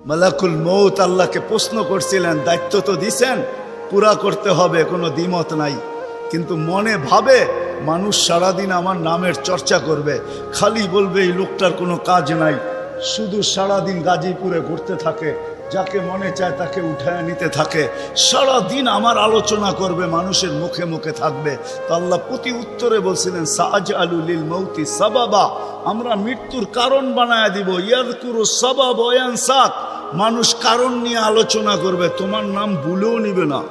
মালাকুল মউত আল্লাহকে প্রশ্ন করছিলেন, দায়িত্ব তো দিছেন, পুরা করতে হবে, কোনো দ্বিমত নাই। কিন্তু মনে ভাবে মানুষ সারাদিন আমার নামের চর্চা করবে, খালি বলবে এই লোকটার কোনো কাজ নাই, শুধু সারাদিন গাজীপুরে ঘুরতে থাকে, যাকে মনে চায় তাকে উঠায় নিতে থাকে, সারাদিন আমার আলোচনা করবে, মানুষের মুখে মুখে থাকবে। তো আল্লাহ প্রতি উত্তরে বলছিলেন, সাআজআলু লিল মাউতি সাবাবা, আমরা মৃত্যুর কারণ বানায় দিব। ইয়াযকুরু সাবাব ওয়া ইয়ানসাক, মানুষ কারণ নিয়ে আলোচনা করবে, তোমার নাম ভুলেও নিবে না।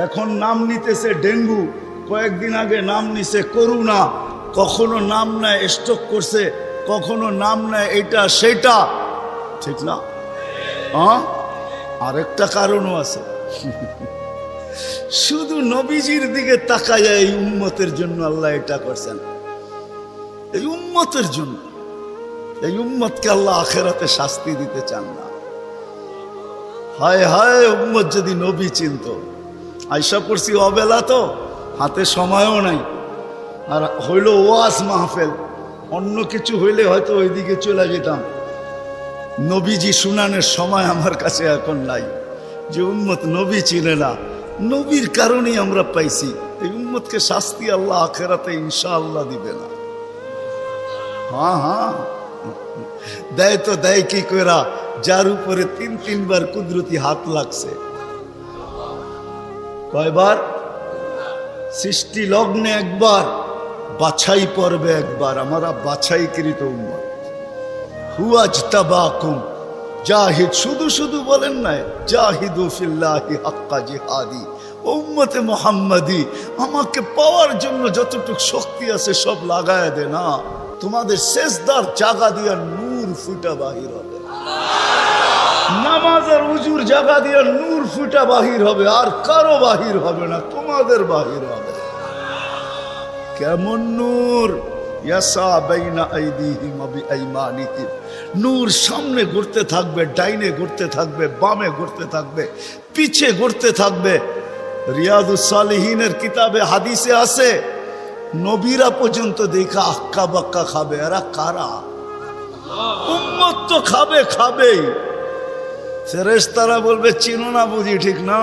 এখন নাম নিতেছে ডেঙ্গু, কয়েকদিন আগে নাম নিছে করোনা, কখনো নাম নেয় স্ট্রোক করছে, কখনো নাম নেয় এটা সেটা, ঠিক না? আরেকটা কারণও আছে, শুধু নবীজির দিকে তাকায় এই উম্মতের জন্য আল্লাহ এটা করছেন, এই উম্মতের জন্য। এই উম্মতকে আল্লাহ আখেরাতে শাস্তি দিতে চান না। হায় হায়, উম্মত যদি নবী চিনত। আয়সা পড়ছি অবেলা, তো হাতে সময়ও নাই, আর হইল ওয়াজ মাহফিল, অন্য কিছু হইলে হয়তো ওইদিকে চলে যেতাম। নবীজি শুনানের সময় আমার কাছে এখন নাই। যে উম্মত নবী চিনে না, নবীর কারণেই আমরা পাইছি। এই উম্মতকে শাস্তি আল্লাহ আখেরাতে ইনশাআল্লাহ দিবে না। হ্যাঁ, দেয় তো দেয় কি কইরা, যার উপরে 3-3 বার কুদরতি হাত লাগছে। কয়বার? সৃষ্টি লগ্নে একবার, বাছাই পর্বে একবার। আমরা বাছাইকৃত উম্মত। হুয়াজতাবাকুম জাহিদ, শুধু শুধু বলেন নাই, জাহিদু ফিল্লাহি হাক্কা জিহাদি। উম্মতে মুহাম্মাদি, আমাকে পাওয়ার জন্য যতটুকু শক্তি আছে সব লাগায় দে না। তোমাদের সেজদার জায়গা দিয়া নূর ফুটা বাহির হবে, নামাজ আর উজুর জায়গা দিয়া নূর ফুটা বাহির হবে, আর কারো বাহির হবে না, তোমাদের বাহির হবে। কেমন নূর? ইয়াসা বাইনা আইদিহিম ওয়া বিআইমানিহিম, নূর সামনে ঘুরতে থাকবে, ডাইনে ঘুরতে থাকবে, বামে ঘুরতে থাকবে, পিছে ঘুরতে থাকবে। রিয়াদুস সালিহিনের কিতাবে হাদিসে আছে, নবীরা পর্যন্ত দেখা আক্কা বাক্কা খাবে। এরা কারা? উম্মত তো খাবেই। ফেরেশতারা বলবে চিনো না বুঝি, ঠিক না?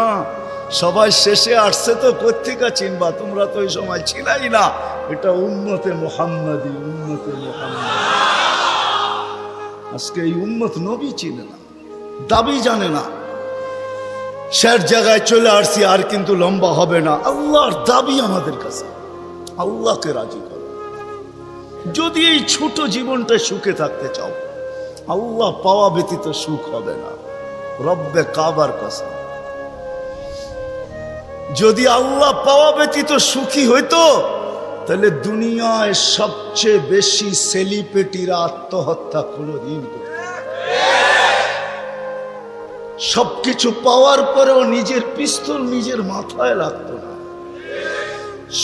সবাই শেষে আসছে, তো কোত্থেকে চিনবা? তোমরা তো ওই সময় ছিলাই না। এটা উম্মতে মুহাম্মাদি, উম্মতে মুহাম্মাদি। আজকে এই উম্মত নবী চিনে না, দাবি জানে না। শেষ জায়গায় চলে আসছি, আর কিন্তু লম্বা হবে না। আল্লাহর দাবি আমাদের কাছে, আল্লাহকে রাজি করো। যদি এই ছোট জীবনটা সুখে থাকতে চাও, আল্লাহ পাওয়া ব্যতীত সুখ হবে না। রব্বে কাবার কসম, যদি আল্লাহ পাওয়া ব্যতীত সুখী হইতো, তাহলে দুনিয়ায় সবচেয়ে বেশি সেলিব্রিটিরা আত্মহত্যা কোনদিন করত না। সবকিছু পাওয়ার পরেও নিজের পিস্তল নিজের মাথায় লাগতো না।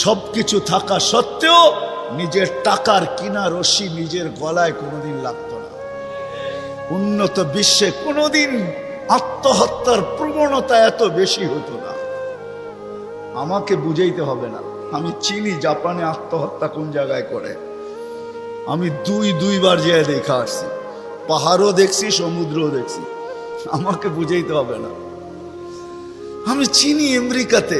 সবকিছু থাকা সত্ত্বেও নিজের টাকার কিনা রশি নিজের গলায় কোনোদিন লাগতো না। উন্নত বিশ্বে কোনোদিন আত্মহত্যার প্রবণতা এত বেশি হতো না। আমাকে বুঝাইতে হবে না, আমি চিনি জাপানে আত্মহত্যা কোন জায়গায় করে। আমি দুইবার যেয়ে দেখা আসছি, পাহাড়ও দেখছি, সমুদ্রও দেখছি। আমাকে বুঝাইতে হবে না, আমি চিনি আমেরিকাতে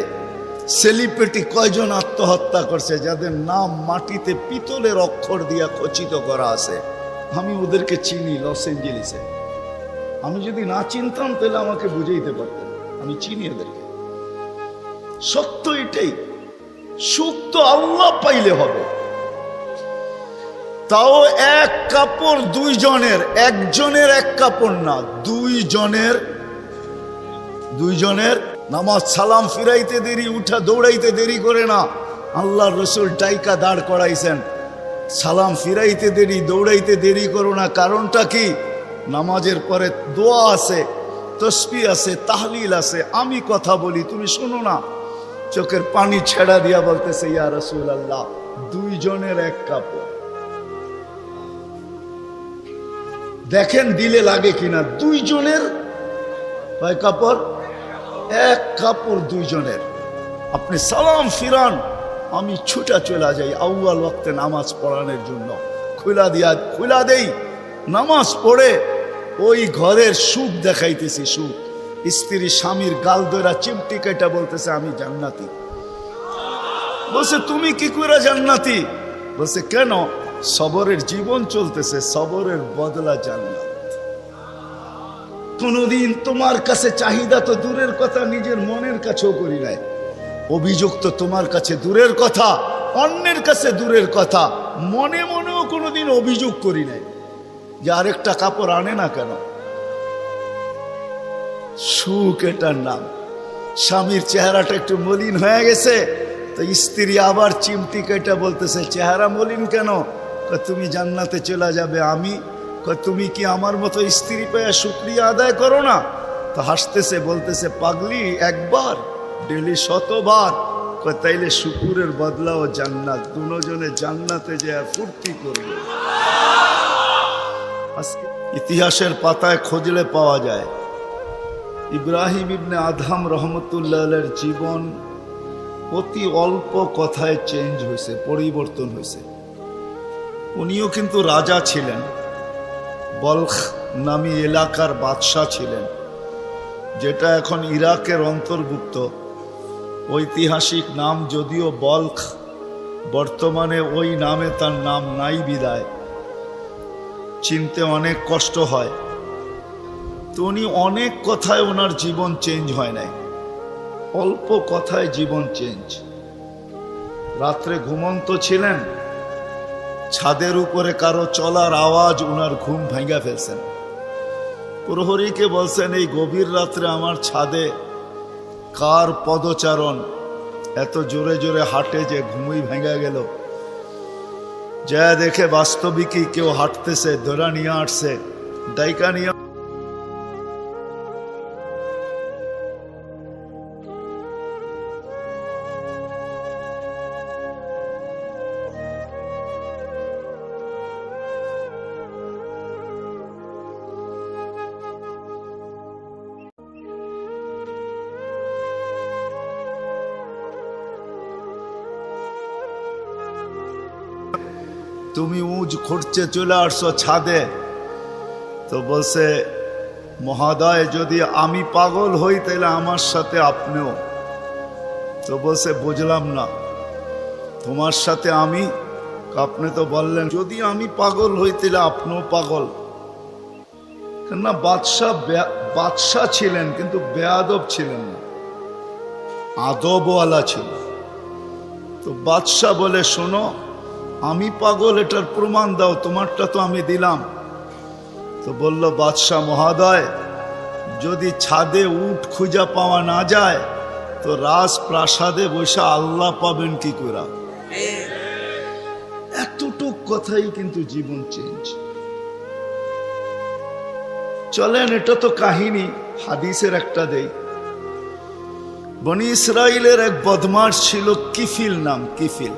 সেলিব্রিটি কয়জন আত্মহত্যা করছে, যাদের নাম মাটিতে পিতলের অক্ষর দিয়া খচিত করা আছে। আমি ওদেরকে চিনি লস এঞ্জেলিসে। আমি যদি না চিনতাম তাহলে আমাকে বুঝাইতে পারতেন। আমি চিনি এদেরকে। সত্য এটাই, সুখ তো আল্লাহ পাইলে হবে। তাও এক কাপড় দুইজনের, একজনের এক কাপড় না, দুইজনের। নামাজ সালাম ফিরাইতে দেরি, উঠা দৌড়াইতে দেরি করে না। আল্লাহর রাসূল ডাইকা দাঁড় করাইছেন, সালাম ফিরাইতে দেরি, দৌড়াইতে দেরি করো না। কারণটা কি? নামাজের পরে দোয়া আছে, তসবিহ আছে, তাহলিল আছে। আমি কথা বলি, তুমি শোনো না। চোখের পানি ছেড়া দিয়া বলতেছে, ইয়া রাসূলুল্লাহ, দুইজনের এক কাপড়। দেখেন দিলে লাগে কিনা। দুইজনের কয় কাপড়? এক কাপড় দুইজনের। আপনি সালাম ফিরান, আমি ছুটা চলে যাই আউয়াল ওয়াক্তে নামাজ পড়ানোর জন্য। খুলা দেই, নামাজ পড়ে ওই ঘরের সুখ দেখাইতেছি, সুখ। স্ত্রী স্বামীর গাল ধরা চিমটি কেটে বলতেছে আমি জান্নাতি। বলছে তুমি কি করে জান্নাতি? বলছে কেন? সবরের জীবন চলতেছে, সবরের বদলা জান্নাত। কোনদিন তোমার কাছে চাহিদা তো দূরের কথা, নিজের মনের কাছেও করি নাই। অভিযোগ তো তোমার কাছে দূরের কথা, অন্যের কাছে দূরের কথা, মনে মনেও কোনোদিন অভিযোগ করি নাই যে আরেকটা কাপড় আনে না কেন। সুখ এটার নাম। স্বামীর চেহারাটা একটু মলিন হয়ে গেছে, তো স্ত্রী আবার চিমটি কেটে বলতেছে চেহারা মলিন কেন? তুমি জান্নাতে চলে যাবে। আমি তুমি কি আমার মতো স্ত্রী পেয়ে শুকরিয়া আদায় করো না? তো হাসতেছে, বলতেছে পাগলি, একবার ডেলি 100বার। তাইলে শুকুরের বদলাও জান্নাত, দুজনে জান্নাতে যে ফুর্তি করবে। আজকে ইতিহাসের পাতায় খুঁজলে পাওয়া যায় ইব্রাহিম ইবনে আদহাম রহমতুল্লাহের জীবন অতি অল্প কথায় চেঞ্জ হয়েছে, পরিবর্তন হয়েছে। উনিও কিন্তু রাজা ছিলেন, বলখ নামী এলাকার বাদশাহ ছিলেন, যেটা এখন ইরাকের অন্তর্ভুক্ত। ঐতিহাসিক নাম যদিও বলখ, বর্তমানে ওই নামে তার নাম নাই বিদায়, চিনতে অনেক কষ্ট হয়। তো উনি অনেক কথায় ওনার জীবন চেঞ্জ হয় নাই, অল্প কথায় জীবন চেঞ্জ। রাত্রে ঘুমন্ত ছিলেন, ছাদের উপরে কারো চলার আওয়াজ ওনার ঘুম ভাঙা ফেলছেন। প্রহরীকে বলছেন এই গভীর রাত্রে আমার ছাদে কার পদচারণ, এত জোরে জোরে হাঁটে যে ঘুমই ভেঙে গেল। যা দেখে বাস্তবিকই কেউ হাঁটতেছে, ধরা নিয়ে আসছে, ডাইকা নিয়ে। তুমি উঁচ খুঁড়ছে চলে আসছো ছাদে। তো বলছে মহোদয় যদি আমি পাগল হই তাহলে আমার সাথে আপনিও। তো বলছে বুঝলাম না, তোমার সাথে আমি? আপনি তো বললেন যদি আমি পাগল হই তাহলে আপনিও পাগল। কেননা বাদশাহ ছিলেন কিন্তু বেয়াদব ছিলেন না, আদবওয়ালা ছিল। তো বাদশাহ বলে শোনো, আমি পাগল এটার প্রমাণ দাও, তোমারটা তো আমি দিলাম। তো বলল বাদশাহ মহোদয় যদি ছাদে উট খুঁজা পাওয়া না যায় তো রাজপ্রাসাদে বসে আল্লাহ পাবেন কি করে? এতটুক কথাই কিন্তু জীবন চেঞ্জ। চলেন এটা তো কাহিনী, হাদিসের একটা দেই। বনি ইসরাইলের এক বদমাশ ছিল, কিফিল নাম, কিফিল,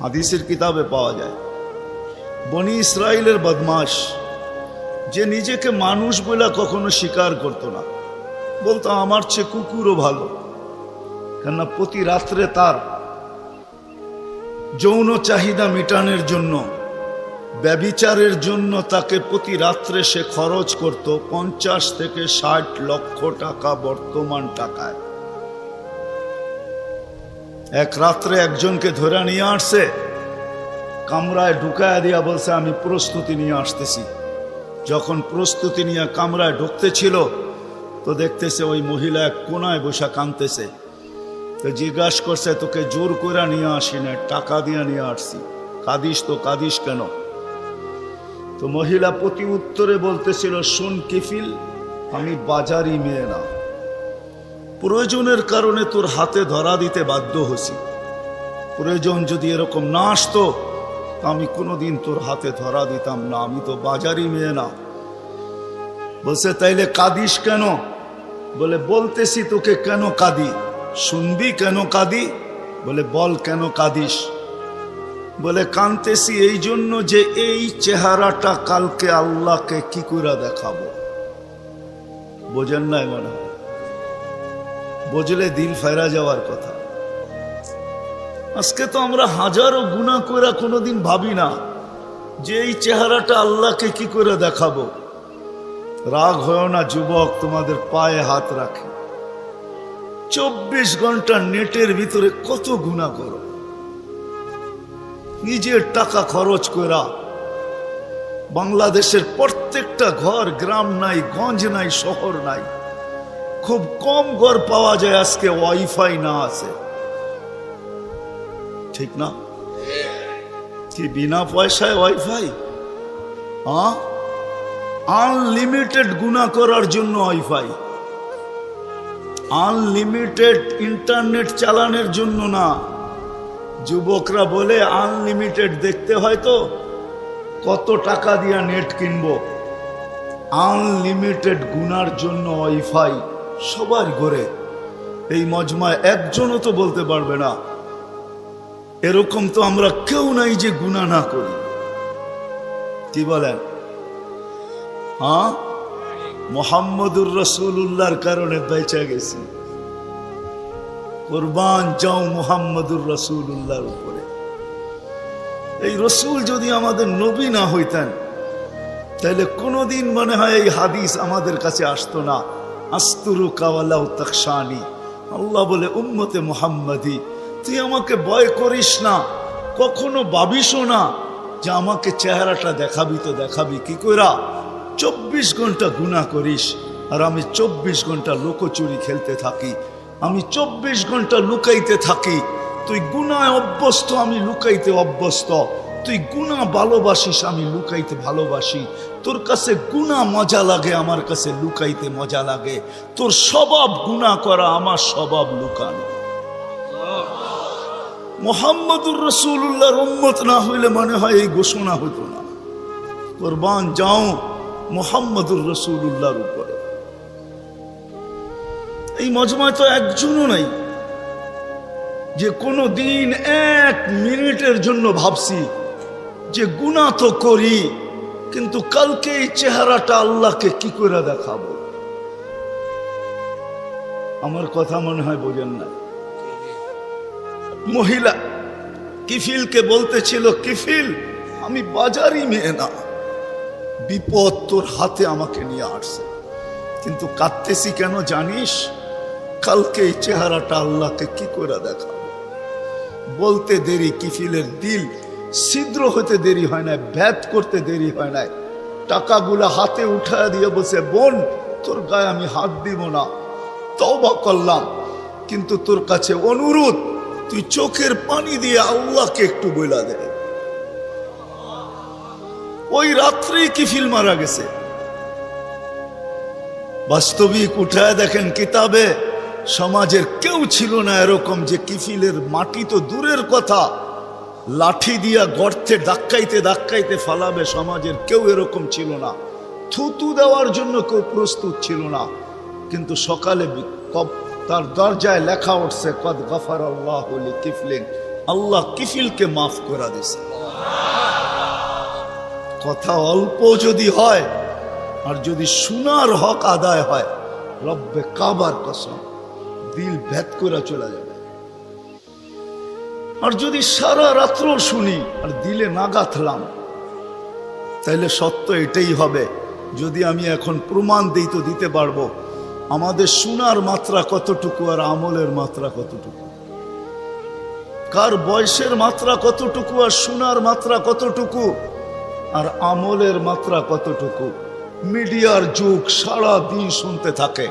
হাদিসের কিতাবে পাওয়া যায়। বনি ইসরাইলের বদমাশ, যে নিজেকে মানুষ বলে কখনো স্বীকার করতো না, বলতো আমার চেয়ে কুকুরও ভালো। কেননা প্রতি রাত্রে তার যৌন চাহিদা মেটানোর জন্য, ব্যভিচারের জন্য তাকে প্রতি রাত্রে সে খরচ করত 50 থেকে 60 লক্ষ টাকা বর্তমান টাকায়। এক রাত্রে একজনকে ধরে নিয়ে আসছে, কামরায় ঢুকায় দিয়া বলছে আমি প্রস্তুতি নিয়ে আসতেছি। যখন প্রস্তুতি নিয়ে কামরায় ঢুকতে ছিল তো দেখতেছে ওই মহিলা এক কোনায় বসে কাঁদতেছে। তো জিজ্ঞাসা করছে তোকে জোর করে নিয়ে আসি না, টাকা দিয়ে নিয়ে আসছি, কাঁদিস তো কাঁদিস কেন? তো মহিলা প্রতি উত্তরে বলতেছিল শুন কিফিল, আমি বাজারি মেয়ে না, প্রয়োজনের কারণে তোর হাতে ধরা দিতে বাধ্য হছি। প্রয়োজন যদি এরকম না আসতো আমি কোনোদিন তোর হাতে ধরা দিতাম না, আমি তো বাজারি মেয়ে না। বলছে তাইলে কাঁদিস কেন? বলে বলতেছি তোকে কেন কাঁদি, শুনবি কেন কাঁদি? বলে বল কেন কাঁদিস? বলে কাঁদতেছি এই জন্য যে এই চেহারাটা কালকে আল্লাহকে কি করে দেখাবো। বোঝেন নাই মনে হয়? বুঝলে দিল ফেরা যাওয়ার কথা। আজকে তো আমরা হাজারো গুনাহ করে কোনোদিন ভাবি না যে এই চেহারাটা আল্লাহকে কি করে দেখাবো। রাগ হয় না যুবক, তোমাদের পায়ে হাত রাখে। 24 ঘন্টা নেটের ভিতরে কত গুনাহ করো, নিজের টাকা খরচ করা। বাংলাদেশের প্রত্যেকটা ঘর, গ্রাম নাই, গঞ্জ নাই, শহর নাই, খুব কম ঘর পাওয়া যায় আজকে ওয়াইফাই না আছে, ঠিক না? কি বিনা পয়সায় ওয়াইফাই? আনলিমিটেড গুনাহ করার জন্য ওয়াইফাই, আনলিমিটেড ইন্টারনেট চালানোর জন্য না। যুবকরা বলে আনলিমিটেড দেখতে হয় তো কত টাকা দিয়া নেট কিনবো। আনলিমিটেড গুনার জন্য ওয়াইফাই সবার ঘরে। এই মজমায় একজনও তো বলতে পারবে না এরকম তো আমরা কেউ নাই যে গুনাহ না করি। কি বলেন? মুহাম্মদুর রাসূলুল্লাহর কারণে বেঁচে গেছি। কুরবান যাও মুহাম্মদুর রাসূলুল্লাহর উপরে। এই রসুল যদি আমাদের নবী না হইতেন তাহলে কোনোদিন মনে হয় এই হাদিস আমাদের কাছে আসতো না। আস্তুরু কাওয়ালাউ তাকশানি, আল্লাহ বলে উম্মতে মুহাম্মাদি তুই আমাকে ভয় করিস না, কখনো ভাবিসও না যে আমাকে চেহারাটা দেখাবি। তো দেখাবি কি কইরা? 24 ঘন্টা গুনাহ করিস আর আমি 24 ঘন্টা লুকোচুরি খেলতে থাকি, আমি 24 ঘন্টা লুকাইতে থাকি। তুই গুনায় অভ্যস্ত, আমি লুকাইতে অভ্যস্ত। তুই গুনাহ ভালোবাসিস, আমি লুকাইতে ভালোবাসি। তোর কাছে গুনাহ মজা লাগে, আমার কাছে লুকাইতে মজা লাগে। তোর স্বভাব গুনাহ করা, আমার স্বভাব লুকানো। মুহাম্মদুর রাসূলুল্লাহর উম্মত না হইলে মনে হয় এই ঘোষণা হতো না। কুরবান যাও মুহাম্মদুর রাসূলুল্লাহর উপরে। এই মজমায় তো একজনও নাই যে কোনো দিন 1 মিনিটের জন্য ভাবছি যে গুনাহ তো করি, কিন্তু কালকে এই চেহারাটা আল্লাহকে কি করে দেখাবো। আমার কথা মনে হয় বোঝেন না। মহিলা কিফিলকে বলতেছিল, কিফিল আমি বাজারি মেয়ে না, বিপদ তোর হাতে আমাকে নিয়ে আসছে, কিন্তু কাঁদতেছি কেন জানিস? কালকে এই চেহারাটা আল্লাহকে কি করে দেখাবো। বলতে দেরি, কিফিলের দিল ছিদ্র হতে দেরি হয় না, ভেদ করতে দেরি হয় না। টাকাগুলা হাতে উঠায় দিয়ে বসে, বোন তোর গায়ে আমি হাত দিব না, তওবা করলাম, কিন্তু তোর কাছে অনুরোধ তুই চোখের পানি দিয়ে আল্লাহকে একটু বইলা দে। ওই রাত্রেই কিফিল মারা গেছে। বাস্তবিক উঠায় দেখেন কিতাবে, সমাজের কেউ ছিল না এরকম যে কিফিলের মাটি তো দূরের কথা, লাঠি দিয়া গর্তে ধাক্কাইতে ধাক্কাইতে ফালাবে, সমাজের কেউ এরকম ছিল না। থুতু দেওয়ার জন্য কেউ প্রস্তুত ছিল না। কিন্তু সকালে তার দরজায় লেখা উঠছে, কদ গফারাল্লাহু লিকিফলিন, আল্লাহ কিফিলকে মাফ করে দিয়েছে। কথা অল্প যদি হয় আর যদি শোনার হক আদায় হয়, রব্বে কাবার কসম দিল ভেদ করে চলে যাবে। আর যদি সারা রাত্র শুনি আর দিলে না গাঁথলাম, তাইলে সত্য এটাই হবে। যদি আমি এখন প্রমাণ দিই তো দিতে পারবো আমাদের শোনার মাত্রা কতটুকু আর আমলের মাত্রা কতটুকু, কার বয়সের মাত্রা কতটুকু আর শোনার মাত্রা কতটুকু আর আমলের মাত্রা কতটুকু। মিডিয়ার যুগ, সারা দিন শুনতে থাকে,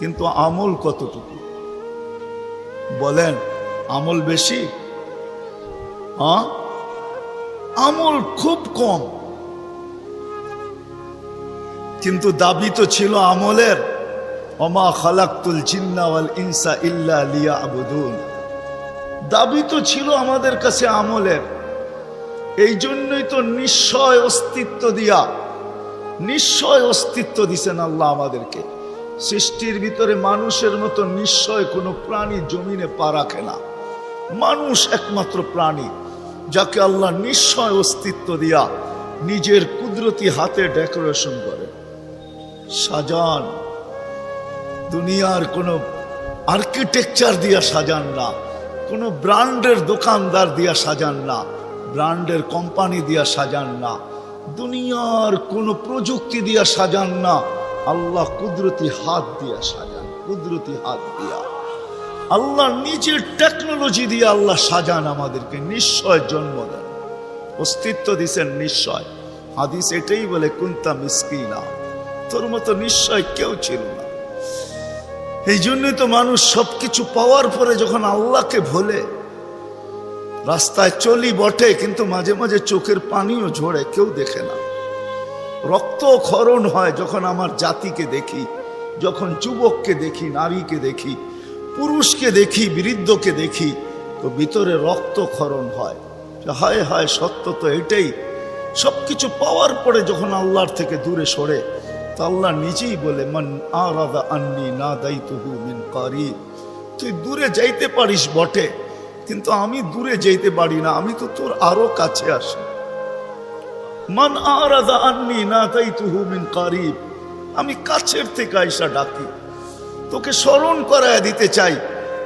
কিন্তু আমল কতটুকু বলেন? আমল বেশি? আমল খুব কম, কিন্তু দাবি তো ছিল আমলের। ওমা খালাকতুল জিন্না ওয়াল ইনসা ইল্লা লিয়াবুদুন, দাবি তো ছিল আমাদের কাছে আমলের। এই জন্যই তো নিশ্চয় অস্তিত্ব দিয়া, নিশ্চয় অস্তিত্ব দিছেন আল্লাহ আমাদেরকে। সৃষ্টির ভিতরে মানুষের মতো নিশ্চয় কোনো প্রাণী জমিনে পা রাখে না। মানুষ একমাত্র প্রাণী যাকে আল্লাহ নিশ্চয় অস্তিত্ব দিয়া নিজের কুদরতি হাতে ডেকোরেশন করে সাজান। দুনিয়ার কোনো আর্কিটেকচার দিয়া সাজান না, কোনো ব্র্যান্ডের দোকানদার দিয়া সাজান না, ব্র্যান্ডের কোম্পানি দিয়া সাজান না, দুনিয়ার কোনো প্রযুক্তি দিয়া সাজান না, আল্লাহ কুদরতি হাত দিয়া সাজান, কুদরতি হাত দিয়া আল্লাহ নিজের টেকনোলজি দিয়ে আল্লাহ সাজান, আমাদেরকে নিশ্চয় জন্ম দেন, অস্তিত্ব দিছেন নিশ্চয়। হাদিস এটাই বলে কুনতা মিসকিনা, তোর মতো নিশ্চয় কেউ ছিল না। এই জন্যই তো মানুষ সবকিছু পাওয়ার পরে যখন আল্লাহকে ভোলে, রাস্তায় চলি বটে কিন্তু মাঝে মাঝে চোখের পানিও ঝরে, কেউ দেখে না, রক্ত ক্ষরণ হয় যখন আমার জাতিকে দেখি, যখন যুবককে দেখি, নারীকে দেখি, পুরুষকে দেখি, বৃদ্ধকে দেখি, তো ভিতরে রক্ত ক্ষরণ হয়। হায় হায়, সত্য তো এটাই। সবকিছু পাওয়ার পরে যখন আল্লাহর থেকে দূরে সরে, তো আল্লাহ নিজেই বলে মান আরাদা আন্নি নাদাইতুহু মিন কারিব, তুই দূরে যাইতে পারিস বটে কিন্তু আমি দূরে যাইতে পারি না, আমি তো তোর আরো কাছে আসি। মান আরাদা আন্নি নাদাইতুহু মিন কারিব, আমি কাছের থেকে আইসা ডাকি, তোকে স্মরণ করায় দিতে চাই,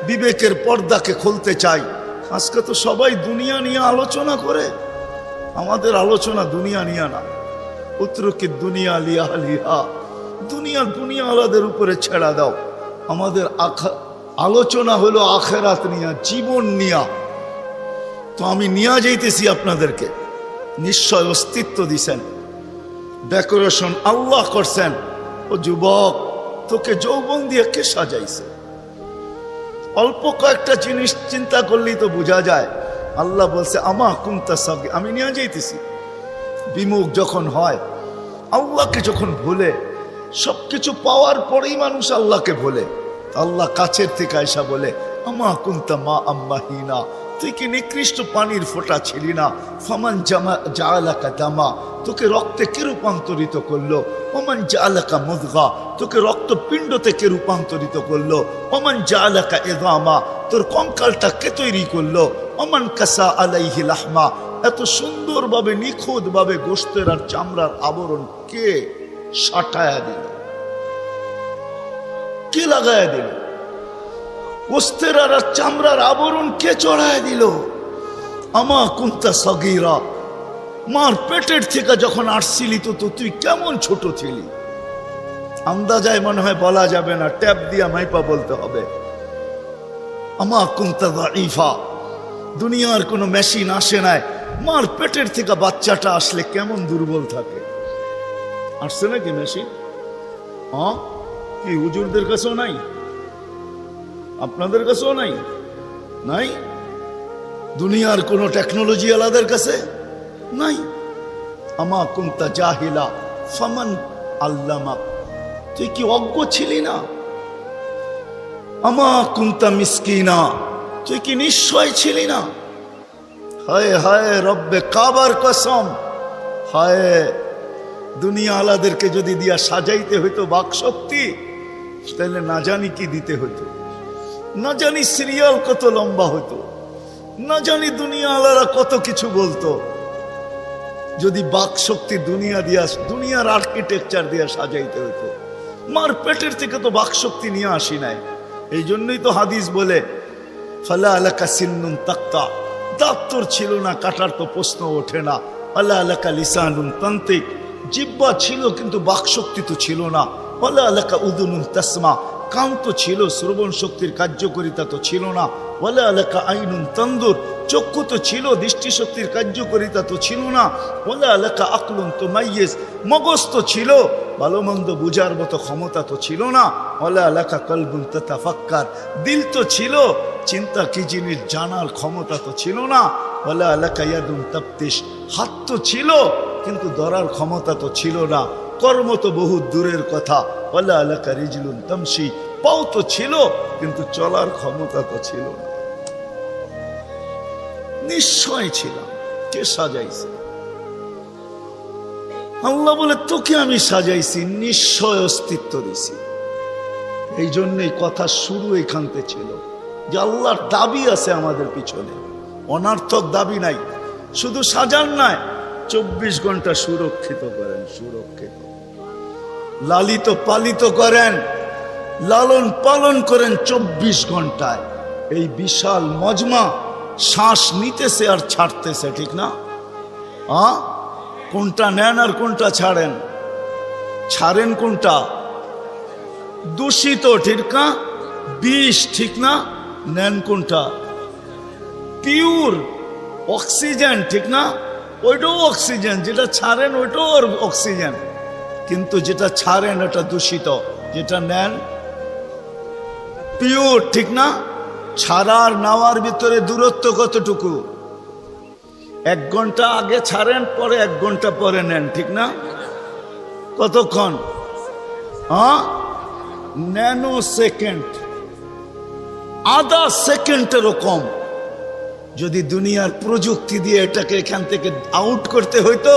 বিবেকের পর্দাকে খুলতে চাই। আজকে তো সবাই দুনিয়া নিয়ে আলোচনা করে, আমাদের আলোচনা দুনিয়া নিয়ে না। উত্তরকে দুনিয়া লিয়া লিহা, দুনিয়া দুনিয়াওয়ালাদের উপরে ছেড়া দাও। আমাদের আলোচনা হলো আখেরাত নিয়া, জীবন নিয়া। তো আমি নিয়ে যাইতেছি আপনাদেরকে, নিশ্চয় অস্তিত্ব দিছেন, ডেকোরেশন আল্লাহ করছেন। ও যুবক, তোকে যৌবন দিয়ে কে সাজাইছে? অল্প কয়েকটা জিনিস চিন্তা করলেই তো বোঝা যায়। আল্লাহ বলছে আমা কুনতা সাগি, আমি নিয়ে যাইতেছি। বিমুখ যখন হয়, আল্লাহকে যখন ভুলে, সবকিছু পাওয়ার পরেই মানুষ আল্লাহকে ভুলে, আল্লাহ কাছের থেকে আয়সা বলে আমা কুনতা মা আম্মাহিনা, তুই কি নিকৃষ্ট পানির ফোঁটা ছিলি না? ফামান জাআলাকা দামা, তোকে রক্তে কে রূপান্তরিত করলো? ওমান জাআলাকা মুদগা, তোকে রক্তপিণ্ড থেকে রূপান্তরিত করলো। ওমান জাআলাকা ইযামা, তোর কঙ্কালটা কে তৈরি করলো? ওমান কাসা আলাইহি লাহমা, এত সুন্দরভাবে নিখুঁতভাবে গোশতের আর চামড়ার আবরণ কে সাটায়া দিল, কে লাগায়া দিল? গোশতের আর চামড়ার আবরণ কে চড়ায় দিল? আমা কুনতা সগীরা, মার পেটের থেকে যখন আসছিলি তো তুই কেমন ছোট ছিলি? আন্দাজায় মনে হয় বলা যাবে না, ট্যাপ দিয়া মাইপা বলতে হবে। আমা কুনতা দাঈফা, দুনিয়ার কোনো মেশিন আসে নাই, মার পেটের থেকে বাচ্চাটা আসলে কেমন দুর্বল থাকে। আসছে নাকি মেশিন? কি হুজুরদের কাছেও নাই? আপনাদের কাছেও নাই? নাই? দুনিয়ার কোনো টেকনোলজি আলাদের কাছে নাই। আমা কুনতা জাহিলা ফামান আল্লামাক, তুই কি অজ্ঞ ছিলি না? আমা কুনতা মিসকিনা, তুই কি নিশ্চয় ছিলি না? হায় হায় রব্বে কাবার কসম, হায় দুনিয়া আলাদেরকে যদি দিয়া সাজাইতে হইতো বাকশক্তি, তাহলে না জানি কি দিতে হইতো, না জানি সিরিয়াল কত লম্বা হতো, না জানি দুনিয়া আলারা কত কিছু বলতো। যদি বাকশক্তি দুনিয়া দিয়া, দুনিয়ার আর্কিটেকচার দিয়া সাজাইতে হইতো। মার পেটের থেকে তো বাকশক্তি নিয়ে আসি নাই। এই জন্যই তো হাদিস বলে ফালা আলাকা সিন্নুন তাক্তা, দাঁত তোর ছিল না, কাটার তো প্রশ্ন ওঠে না। আলা আলাকা লিসানুন তান্তিক, জিহ্বা ছিল কিন্তু বাকশক্তি তো ছিল না। আলা আলাকা উদুনুন তাসমা, কান তো ছিল, শ্রবণ শক্তির কার্যকারিতা তো ছিল না। ওয়ালা আলাকা আইনুন তানদুর, চক্ষু তো ছিল, দৃষ্টিশক্তির কার্যকারিতা তো ছিল না। ওয়ালা আলাকা আকলুন তুমাইয়িজ, মগজ তো ছিল, ভালো মন্দ বুঝার মতো ক্ষমতা তো ছিল না। ওয়ালা আলাকা কলবুন তাতাফাক্কার, দিল তো ছিল, চিন্তা কি জিনিস জানার ক্ষমতা তো ছিল না। ওয়ালা আলাকা ইয়াদুন তাফতিশ, হাত তো ছিল কিন্তু ধরার ক্ষমতা তো ছিল না। কর্ম তো বহু দূরের কথা। ওয়ালা আলাকা রিজলুন তামশি, পাও তো ছিল কিন্তু চলার ক্ষমতা তো ছিল না। নিশ্চয় ছিলাম, কে সাজাইছে? আল্লাহ বলে তোকে আমি সাজাইছি, নিশ্চয় অস্তিত্ব দিছি। এই জন্যই কথা শুরু এখানতে ছিল যে আল্লাহর দাবি আছে আমাদের পিছনে, অনার্থক দাবি নাই। শুধু সাজান নাই, 24 ঘন্টা সুরক্ষিত করেন, সুরক্ষিত লালিত পালিত করেন, লালন পালন করেন 24 ঘন্টায়। এই বিশাল মজমা শ্বাস নিতেছে আর ছাড়তেছে, ঠিক না? কোনটা নেন আর কোনটা ছাড়েন? ছাড়েন কোনটা? দূষিত, ঠিক না? বিষ, ঠিক না? নেন কোনটা? পিওর অক্সিজেন, ঠিক না? ওইটাও অক্সিজেন, যেটা ছাড়েন ওইটাও অক্সিজেন, কিন্তু যেটা ছাড়েন এটা দূষিত, যেটা নেন পিওর, ঠিক না? ছাড়ার নেওয়ার ভিতরে দূরত্ব কতটুকু? 1 ঘন্টা আগে ছাড়েন, পরে 1 ঘন্টা পরে নেন, ঠিক না? কতক্ষণ? ন্যানো সেকেন্ড, আধা সেকেন্ডেরও কম। যদি দুনিয়ার প্রযুক্তি দিয়ে এটাকে এখান থেকে আউট করতে হইতো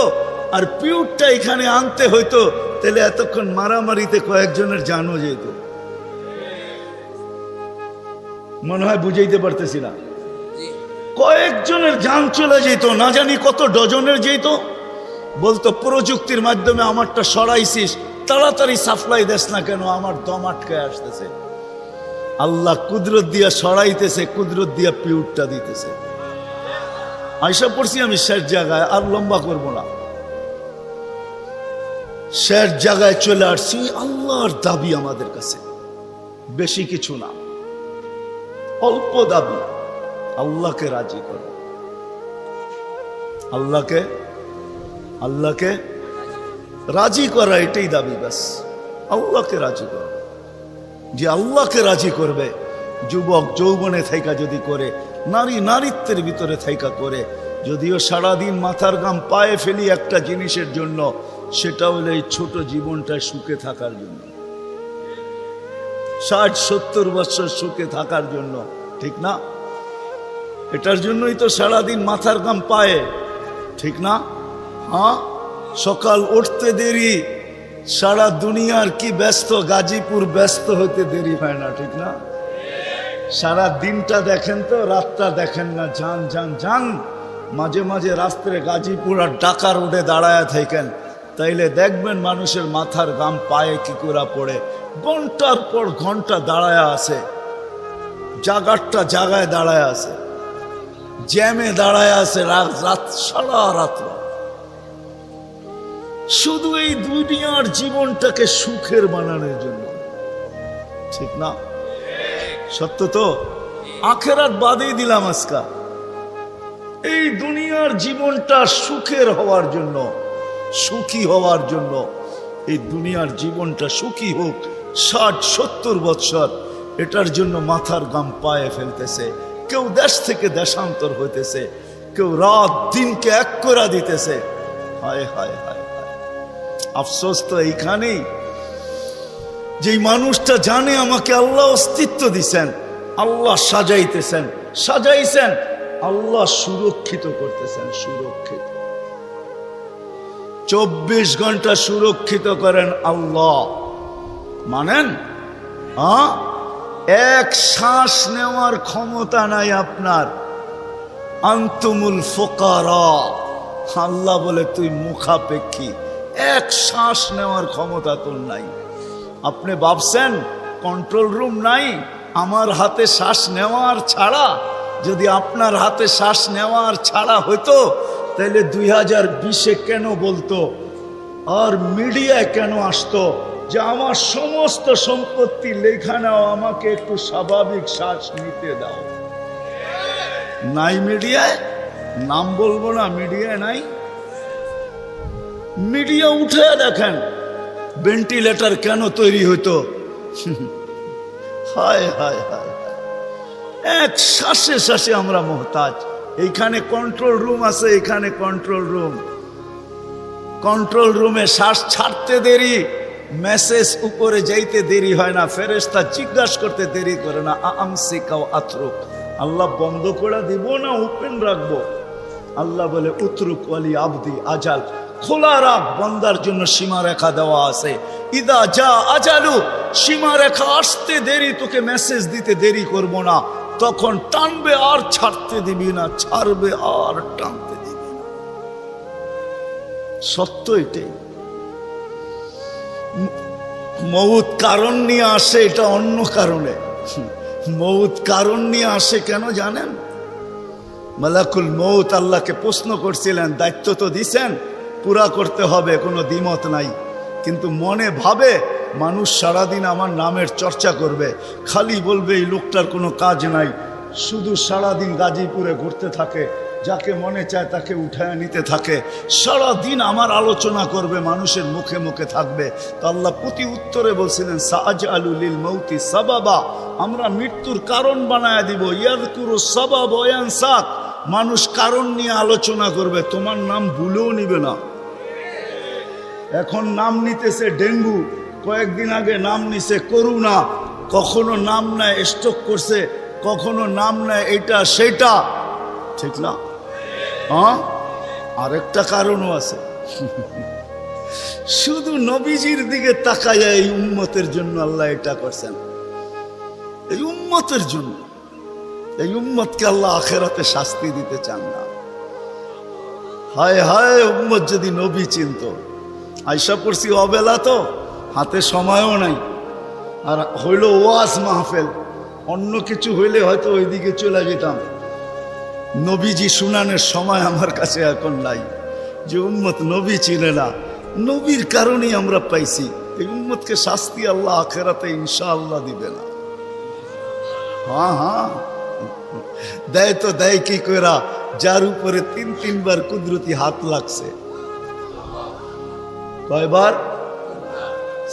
আর পিওরটা এখানে আনতে হইতো, তাহলে এতক্ষণ মারামারিতে কয়েকজনের জানও যেত। মনে হয় বুঝাইতে পারতেছি না? কয়েকজনের জান চলে যেত, না জানি কত ডজনের যেত। বলতো প্রযুক্তির মাধ্যমে আমারটা সরাইছিস, তাড়াতাড়ি সাপ্লাই দেস না কেন, আমার দম আটকে আসতেছে। আল্লাহ কুদরত দিয়া সরাইতেছে, কুদরত দিয়া পিউরটা দিতেছে। আইসা পড়ছি আমি শেষ জায়গায়, আর লম্বা করবো না। শেষ জায়গায় চলে আসছি। আল্লাহর দাবি আমাদের কাছে বেশি কিছু না, অল্প দাবি। আল্লাহকে রাজি করো, আল্লাহকে রাজি করা, এটাই দাবি। ব্যাস আল্লাহকে রাজি করো। যে আল্লাহকে রাজি করবে, যুবক যৌবনে থাইকা যদি করে, নারী নারীত্বের ভিতরে থাইকা করে, যদিও সারাদিন মাথার ঘাম পায়ে ফেলি একটা জিনিসের জন্য, সেটা হলো এই ছোট জীবনটায় সুখে থাকার জন্য, 60-70 বছর সুখে থাকার জন্য, ঠিক না? এটার জন্যই তো সারাদিন মাথার ঘাম পায়ে, ঠিক না? সকাল উঠতে দেরি, সারা দুনিয়ার কি ব্যস্ত, গাজীপুর ব্যস্ত হতে দেরি হয় না, ঠিক না? সারা দিনটা দেখেন তো, রাতটা দেখেন না। যান যান যান, মাঝে মাঝে রাস্তায় গাজীপুর আর ঢাকা রোডে দাঁড়ায় থাকেন, তাইলে দেখবেন মানুষের মাথার ঘাম পায়ে কি করে পড়ে। ঘন্টার পর ঘন্টা দাঁড়ায় আছে, জাগারটা জাগায় দাঁড়ায় আছে, জ্যামে দাঁড়ায় আছে, রাত সারা রাত্র, শুধু এই দুনিয়ার জীবনটাকে সুখের বানানোর জন্য, ঠিক না? সত্য তো? আখেরাত বাদেই দিলাম আজকা, এই দুনিয়ার জীবনটা সুখের হওয়ার জন্য, সুখী হওয়ার জন্য। এই দুনিয়ার জীবনটা সুখী হোক 60-70 বৎসর, এটার জন্য মাথার ঘাম পায়ে ফেলতেছে। কেউ দেশ থেকে দেশান্তর হইতেছে, কেউ রাত দিনকে এক করে দিতেছে। হায় হায় হায় হায়, আফসোস তো এইখানেই, যেই মানুষটা জানে আমাকে আল্লাহ অস্তিত্ব দিছেন, আল্লাহ সাজাইছেন, আল্লাহ সুরক্ষিত করতেছেন, সুরক্ষিত 24 ঘন্টা সুরক্ষিত করেন আল্লাহ। মানেন? এক শ্বাস নেওয়ার ক্ষমতা নাই আপনার। আনতুমুল ফুকারা, আল্লাহ বলে তুই মুখাপেক্ষী, এক শ্বাস নেওয়ার ক্ষমতা তোর নাই। আপনি ভাবছেন কন্ট্রোল রুম নাই? আমার হাতে শ্বাস নেওয়ার ছাড়া, যদি আপনার হাতে শ্বাস নেওয়ার ছাড়া হইতো, তাহলে 2020-এ কেন বলতো আর মিডিয়ায় কেন আসতো যে আমার সমস্ত সম্পত্তি লেখা নাও, আমাকে একটু স্বাভাবিক শ্বাস নিতে দাও? নাই মিডিয়ায়, নাম বলবো না, মিডিয়ায় নাই। মিডিয়া উঠে দেখেন ভেন্টিলেটর কেন তৈরি হইতো। হায় হায় হায়, এক শ্বাসে শ্বাসে আমরা মোহতাজ। এইখানে কন্ট্রোল রুম আছে, এখানে কন্ট্রোল রুমে শ্বাস ছাড়তে দেরি, মেসেজ উপরে যাইতে দেরি হয় না, ফেরেশতা জিজ্ঞাসা করতে দেরি করে না। আমসিকাও আতরুক, আল্লাহ বন্ধ করে দিব না ওপেন রাখবো? আল্লাহ বলে উতরুক ওয়ালি আবদি আজাল, খোলা রাখ, বন্দার জন্য সীমারেখা দেওয়া আছে। ইদা যা আজালু, সীমারেখা আসতে দেরি, তোকে মেসেজ দিতে দেরি করব না, তখন টানবে আর ছাড়তে দিবি না, ছাড়বে আর টানতে দিবি না। সত্য এটাই। মউত কারণ নিয়ে আসে, এটা অন্য কারণে। মউত কারণ নিয়ে আসে কেন জানেন? মালাকুল মউত আল্লাহকে প্রশ্ন করছিলেন, দায়িত্ব তো দিছেন, পুরা করতে হবে, কোনো দ্বিমত নাই। কিন্তু মনে ভাবে মানুষ সারাদিন আমার নামের চর্চা করবে, খালি বলবে এই লোকটার কোনো কাজ নাই, শুধু সারাদিন গাজীপুরে ঘুরতে থাকে, যাকে মনে চায় তাকে উঠায় নিতে থাকে, সারাদিন আমার আলোচনা করবে, মানুষের মুখে মুখে থাকবে। তো আল্লাহ প্রতি উত্তরে বলছিলেন, সাআজআলু লিল মাউতি সাবাবা, আমরা মৃত্যুর কারণ বানায় দিব। ইয়াযকুরু সাবাব ওয়া ইয়ানসাক, মানুষ কারণ নিয়ে আলোচনা করবে, তোমার নাম ভুলেও নিবে না। এখন নাম নিতেছে ডেঙ্গু, কয়েকদিন আগে নাম নিছে করোনা, কখনো নাম নেয় স্ট্রোক করছে, কখনো নাম নেয় এটা সেটা, ঠিক না? হ্যাঁ, আরেকটা কারণও আছে। শুধু নবীজির দিকে তাকায় এই উম্মতের জন্য আল্লাহ এটা করছেন, এই উম্মতের জন্য। এই উম্মতকে আল্লাহ আখিরাতে শাস্তি দিতে চান না। হায় হায়, উম্মত যদি নবী চিনত। আয়সা পড়ছি অবেলা, তো হাতে সময়ও নাই, আর হইল ওয়াজ মাহফিল, অন্য কিছু হইলে হয়তো ওইদিকে চলে যেতাম। নবীজি শুনানের সময় আমার কাছে এখন নাই। যে উম্মত নবী চিনে না, নবীর কারণেই আমরা পাইছি। এই উম্মতকে শাস্তি আল্লাহ আখিরাতে ইনশাআল্লাহ দিবে না। হ্যাঁ হ্যাঁ, দেয় তো দেয় কি কইরা, যার উপরে 3-3 বার কুদরতি হাত লাগছে। কয়বার?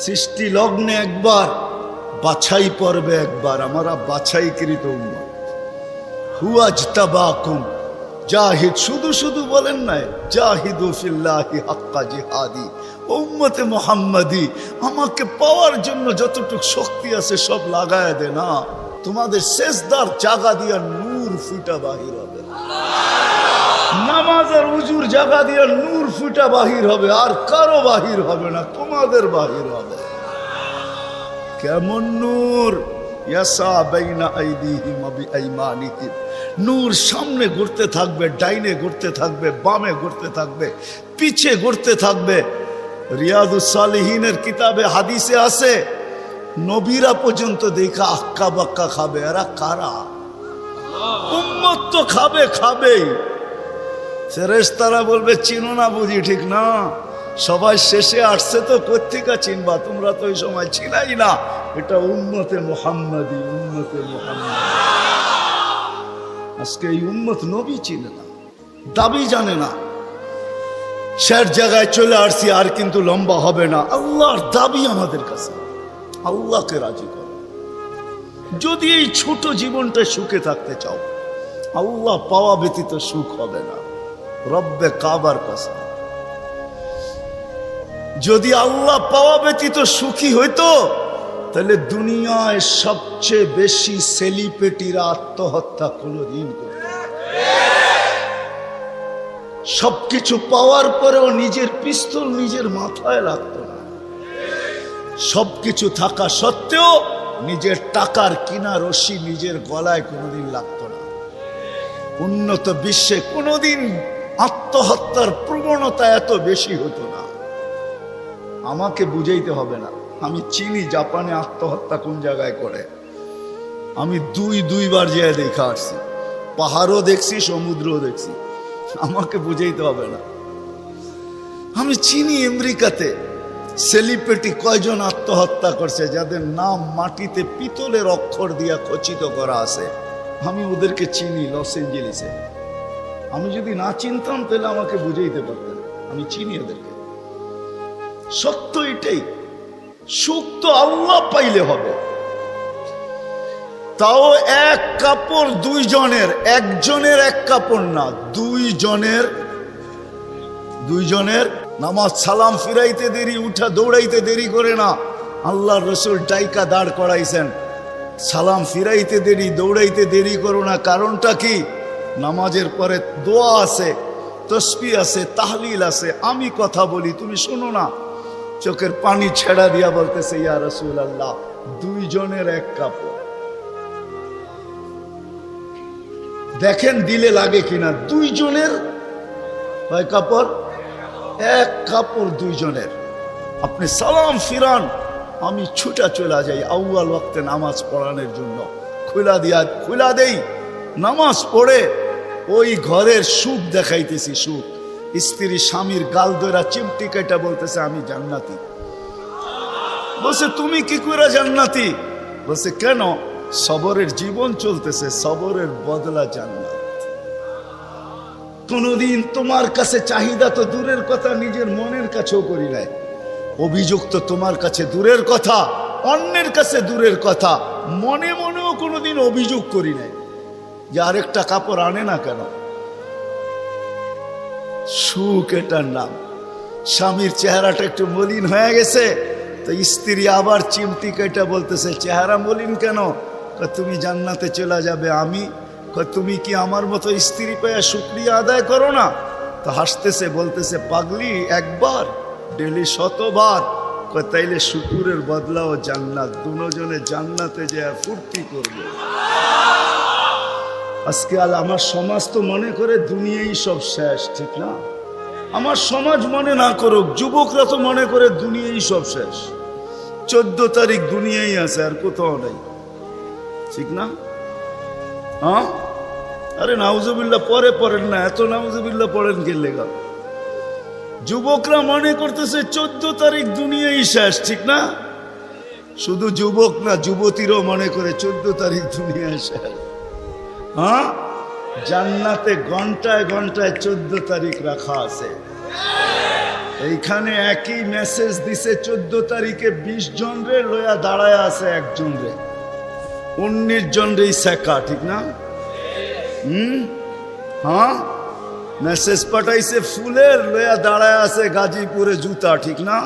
সৃষ্টি লগ্নে একবার, বাছাই পর্বে একবার। আমরা বাছাইকৃত উম্মত। হুয়াজতাবাকুম জাহিদ, শুধু শুধু বলেন নাই, জাহিদু ফিল্লাহি হাক্কা জিহাদি। উম্মতে মুহাম্মাদি, আমাকে পাওয়ার জন্য যতটুকু শক্তি আছে সব লাগায় দে না, তোমাদের সেজদার জায়গা দিয়া নূর ফুটা বাহির হবে, নামাজের উজুর জায়গা দিয়া নূর ফুটা বাহির হবে, আর কারো বাহির হবে না, তোমাদের বাহির হবে। কেমন নূর? ইয়াসা বাইনা আইদিহিম ওয়া বিআইমানিহিম, নূর সামনে ঘুরতে থাকবে, ডাইনে ঘুরতে থাকবে, বামে ঘুরতে থাকবে, পিছে ঘুরতে থাকবে। রিয়াদুস সালিহিনের কিতাবে হাদিসে আছে, নবীরা পর্যন্ত দেখা আক্কা বাক্কা খাবে। এরা কারা? উম্মত তো খাবে, খাবেই। ফেরেশতারা বলবে চিনো না বুঝি, ঠিক না? সবাই শেষে আসছে তো, কোত্থেকে চিনবা? তোমরা তো ওই সময় ছিলাই না। এটা উম্মতে মুহাম্মাদি, উম্মতে মুহাম্মাদি। আজকে এই উম্মত নবী চিনে না, দাবি জানে না। শের জায়গায় চলে আসছি, আর কিন্তু লম্বা হবে না। আল্লাহর দাবি আমাদের কাছে, আল্লাহকে রাজি করো। যদি এই ছোট জীবনটা সুখে থাকতে চাও, আল্লাহ পাওয়া ব্যতীত সুখ হবে না। রব্বে কাবার কসম, যদি আল্লাহ পাওয়া ব্যতীত সুখী হইতো, তাহলে দুনিয়ায় সবচেয়ে বেশি সেলিব্রিটিরা আত্মহত্যা কোনদিন করত। সবকিছু পাওয়ার পরেও নিজের পিস্তল নিজের মাথায় লাগতো না। সবকিছু থাকা সত্ত্বেও নিজের টাকার কিনা রশি নিজের গলায় কোনোদিন লাগতো না। উন্নত বিশ্বে কোনোদিন আত্মহত্যার প্রবণতা এত বেশি হতো না। আমাকে বুঝাইতে হবে না, আমি চিনি জাপানে আত্মহত্যা কোন জায়গায় করে। আমি দুইবার যেয়ে দেখা আসছি, পাহাড়ও দেখছি, সমুদ্রও দেখছি। আমাকে বুঝাইতে হবে না, আমি চিনি আমেরিকাতে সেলিব্রিটি কয়জন আত্মহত্যা করছে, যাদের নাম মাটিতে পিতলের অক্ষর দিয়া খচিত করা আছে। আমি ওদেরকে চিনি লস এঞ্জেলিসে। আমি যদি না চিনতাম তাহলে আমাকে বুঝাইতে পারতেন। আমি চিনি ওদেরকে। সত্য এটাই, সুখ তো আল্লাহ পাইলে হবে। তাও এক কাপড় দুইজনের, একজনের এক কাপড় না, দুইজনের। নামাজ সালাম ফিরাইতে দেরি, উঠা দৌড়াইতে দেরি করে না। আল্লাহর রাসূল ডাইকা দাঁড় করাইছেন, সালাম ফিরাইতে দেরি, দৌড়াইতে দেরি করো না। কারণটা কি? নামাজের পরে দোয়া আছে, তসবিহ আছে, তাহলিল আছে। আমি কথা বলি, তুমি শোনো না। চোখের পানি ছেড়া দিয়া বলতেছে, ইয়া রাসূলুল্লাহ, দুইজনের এক কাপড়। দেখেন দিলে লাগে কিনা। দুইজনের কয় কাপড়? এক কাপড় দুইজনের। আপনি সালাম ফিরান, আমি ছুটা চলে যাই আউয়াল ওয়াক্তে নামাজ পড়ানোর জন্য। খুলা দেই, নামাজ পড়ে ওই ঘরের সুখ দেখাইতেছি, সুখ। স্ত্রী স্বামীর গাল ধরা চিমটি কেটে বলতেছে আমি জান্নাতি। বলছে তুমি কি করে জান্নাতি? বলছে কেন? সবরের জীবন চলতেছে, সবরের বদলা জান্নাত। কোনদিন তোমার কাছে চাহিদা তো দূরের কথা, নিজের মনের কাছেও করি নাই। অভিযোগ তো তোমার কাছে দূরের কথা, অন্যের কাছে দূরের কথা, মনে মনেও কোনোদিন অভিযোগ করি নাই যে আরেকটা কাপড় আনে না কেন। সুখ এটার নাম। স্বামীর চেহারাটা একটু মলিন হয়ে গেছে, তো স্ত্রী আবার চিমটি কেটে বলতেছে চেহারা মলিন কেন? তুমি জান্নাতে চলে যাবে। আমি তুমি কি আমার মতো স্ত্রী পেয়ে শুকরিয়া আদায় করো না? তো হাসতেছে, বলতেছে পাগলি, একবার ডেলি 100বার। তাইলে শুকুরের বদলাও জান্নাত। দুজনে জান্নাতে যে ফুর্তি করবে। আজকে আমার সমাজ তো মনে করে দুনিয়াই সব শেষ, ঠিক না? আমার সমাজ মনে না করুক, যুবকরা তো মনে করে দুনিয়াই সব শেষ। 14 তারিখ দুনিয়াই আছে, আর কোথাও নাই, ঠিক না? হ্যাঁ, আরে নাউজুবিল্লাহ পরে পড়েন না, এত নাউজুবিল্লাহ পড়েন কে লেগা? যুবকরা মনে করতেছে 14 তারিখ দুনিয়াই শেষ, ঠিক না? শুধু যুবক না, যুবতীরাও মনে করে 14 তারিখ দুনিয়া শেষ। হ্যাঁ, জান্নাতে ঘন্টায় ঘন্টায় 14 তারিখ রাখা আছে। এইখানে একই মেসেজ দিছে 14 তারিখে 20 জন রে লয়া দাঁড়ায় আছে, একজন রে 19 জন রে শেখা, ঠিক না? হ্যাঁ, মেসেজ পাঠাইছে ফুলের, লয়া দাঁড়ায় আছে গাজীপুরে জুতা, ঠিক না?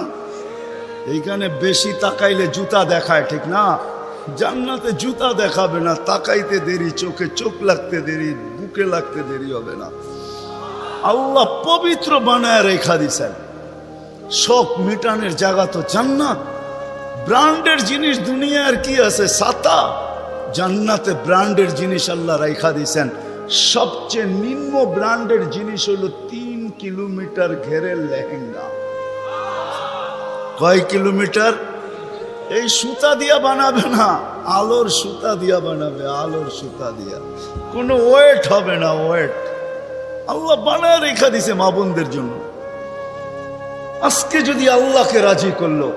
এইখানে বেশি তাকাইলে জুতা দেখায়, ঠিক না? জান্নাতে জুতা দেখাবে না, তাকাইতে দেরি, চোখে চোখ লাগতে দেরি, বুকে লাগতে দেরি হবে না। আল্লাহ পবিত্র বানায় রেখা দিছেন। শখ মিটানের জায়গা তো জান্নাত। ব্র্যান্ডের জিনিস দুনিয়ার কি আছে? ছাতা। জান্নাতে ব্র্যান্ডের জিনিস আল্লাহ রেখা দিছেন। সবচেয়ে নিম্ন ব্র্যান্ডের জিনিস হলো 3 কিলোমিটার ঘেরের লেহেঙ্গা। কয় কিলোমিটার? এই সুতা দিয়া বানাবে না, আলোর সুতা দিয়া বানাবে, আলোর সুতা দিয়া। কোনো ওয়েট হবে না, ওয়েট। আল্লাহ বানায় রেখা দিছে মা বোনদের জন্য। আজকে যদি আল্লাহকে রাজি করলো,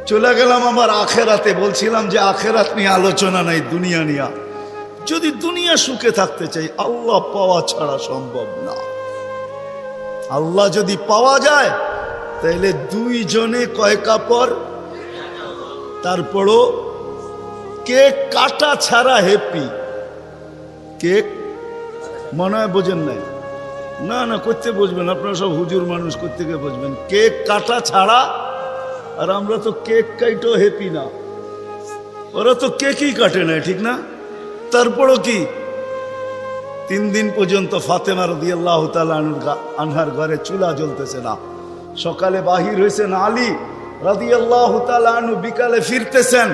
চলে গেলাম আমার আখেরাতে। বলছিলাম যে আখেরাত নিয়ে আলোচনা নাই, দুনিয়া নিয়ে। যদি দুনিয়া সুখে থাকতে চাই, আল্লাহ পাওয়া ছাড়া সম্ভব না। আল্লাহ যদি পাওয়া যায়, তাহলে 2 জনে কয় কাপড়? তারপরও কেক কাটা ছাড়া হ্যাপি। কেক মনে হয় বোঝেন নাই? না না, করতে বুঝবেন, আপনারা সব হুজুর মানুষ, করতে গিয়ে বুঝবেন। কেক কাটা ছাড়া। আর আমরা তো কেক কাইটেও হ্যাপি না। ওরা তো কেকই কাটে না, ঠিক না? তারপরও কি 3 দিন পর্যন্ত ফাতেমা রাদিয়াল্লাহু তাআলা আনহার ঘরে চুলা জ্বলতেছে না। সকালে বাহির হয়েছেন আলী রাদিয়াল্লাহু তাআলা আনহু, বিকালে ফিরতেছেন।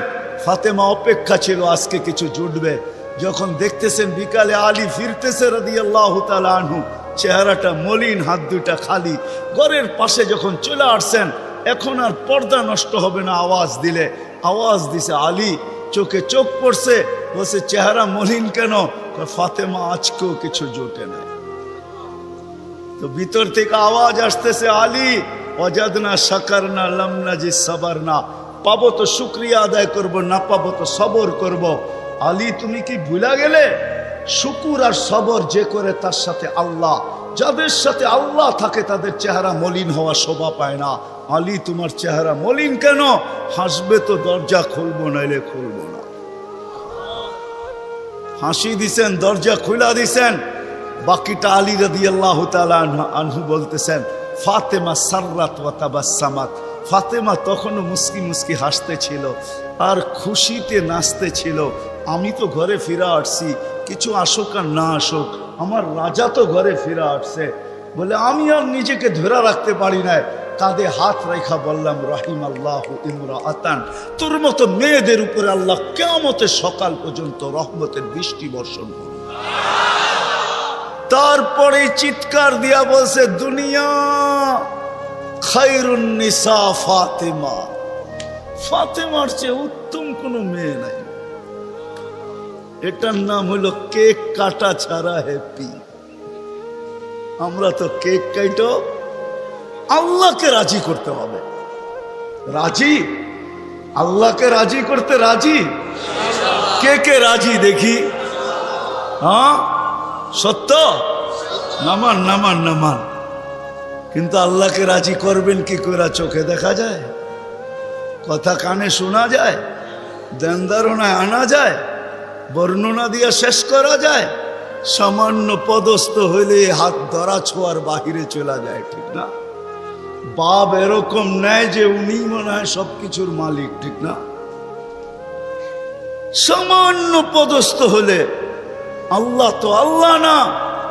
ফাতেমা অপেক্ষা ছিল আজকে কিছু জুটবে। যখন দেখতেছেন বিকালে আলী ফিরতেছে রাদিয়াল্লাহু তাআলা আনহু, চেহারাটা মলিন, হাত দুইটা খালি। ঘরের পাশে যখন চলে আসছেন, এখন আর পর্দা নষ্ট হবে না আওয়াজ দিলে। আওয়াজ দিছে আলী, চোখে চোখ পড়ছে। বলছে চেহারা মলিন কেন? ফাতেমা আজকেও কিছু জোটে নাই। তো ভিতর থেকে আওয়াজ আসতেছে আলী ওয়াজাদনা শাকারনা লাম নাজি সাবারনা। পাবো তো শুকরিয়া আদায় করব, না পাবো তো সবর করব। আলী তুমি কি ভুলা গেলে? শুকুর আর সবর যে করে তার সাথে আল্লাহ। যাদের সাথে আল্লাহ থাকে তাদের চেহারা মলিন হওয়া শোভা পায় না। আলী তোমার চেহারা মলিন কেন? হাসবে তো দরজা খুলবো, নাইলে খুলবো না। হাসি দিছেন, দরজা খুলা দিছেন। বাকিটা আলী রাদিয়াল্লাহু তাআলা আনহু বলতেছেন ফাতেমা সাররাত ওয়া তাবাসসামাত। ফাতেমা তখনও মুস্কি মুস্কি হাসতে ছিল আর খুশিতে নাচতে ছিল। আমি তো ঘরে ফিরে আসছি, কিছু আসুক আর না আসুক, আমার রাজা তো ঘরে ফিরে আসছে। বলে আমি আর নিজেকে ধরে রাখতে পারি না, কাঁধে হাত রেখা বললাম রাহিমাল্লাহু ইমরাআতান। তোর মতো মেয়েদের উপরে আল্লাহ কিয়ামতের সকাল পর্যন্ত রহমতের বৃষ্টি বর্ষণ করবে। তারপরে চিৎকার দিয়া বলছে দুনিয়া খায়রুন নিসা ফাতেমা। ফাতেমার চেয়ে উত্তম কোনো মেয়ে নাই। এটার নাম হলো কেক কাটা ছাড়া হ্যাপি। আমরা তো কেক কাটো, আল্লাহকে রাজি করতে হবে। রাজি? আল্লাহকে রাজি করতে রাজি? কে কে রাজি দেখি? হ্যাঁ সত্য? নামান নামান নামান। কিন্তু আল্লাহকে রাজি করবেন কি করে? চোখে দেখা যায়? কথা কানে শোনা যায়? ধ্যান ধারণায় আনা যায়? বর্ণনা দিয়ে শেষ করা যায়? সামান্য পদস্থ হইলে হাত ধরা ছোঁয়ার বাহিরে চলে যায়, ঠিক না? বাপ এরকম নেয় যে উনি মনে হয় সবকিছুর মালিক, ঠিক না? সামান্য পদস্থ হলে আল্লাহ তো আল্লাহ না,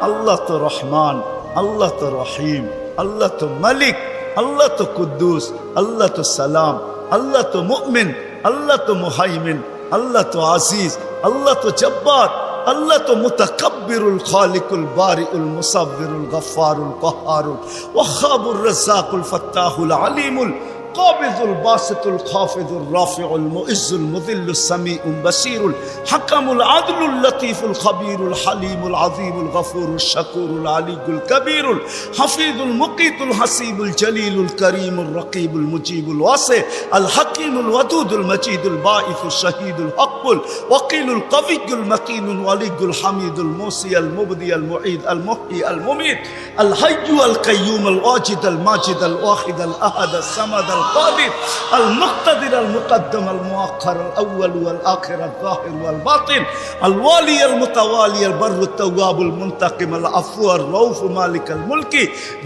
আল্লাহ তো রহমান, আল্লাহ তো রহিম, আল্লাহ তো মালিক, আল্লাহ তো কুদ্দুস, আল্লাহ তো সালাম, আল্লাহ তো মুমিন, আল্লাহ তো মুহাইমিন, আল্লাহ তো আজিজ, আল্লাহ তো জব্বার, আল্লাহ তো মুতাকাব্বিরুল খালিকুল বারিউল মুসাব্বিরুল গফফারুল কহ্হারুল ওয়াহ্হাবুর রাজ্জাকুল ফাত্তাহুল আলিমুল قابض الباسط الخافض الرافع المعز المذل السميع البصير الحكم العدل اللطيف الخبير الحليم العظيم الغفور الشكور العلي الكبير الحفيظ المقيت الحسيب الجليل الكريم الرقيب المجيب الواسع الحكيم الودود المجيد الباعث الشهيد الحق الوكيل القوي المتين الولي الحميد الموصي المبدي المعيد المحيي المميت الحي القيوم الواجد الماجد الواحد الأحد الصمد القادر المقتدر المقدم المؤخر الأول والآخر الظاهر والباطن الوالي المتوالي البر التواب المنتقم العفو الرؤوف مالك الملك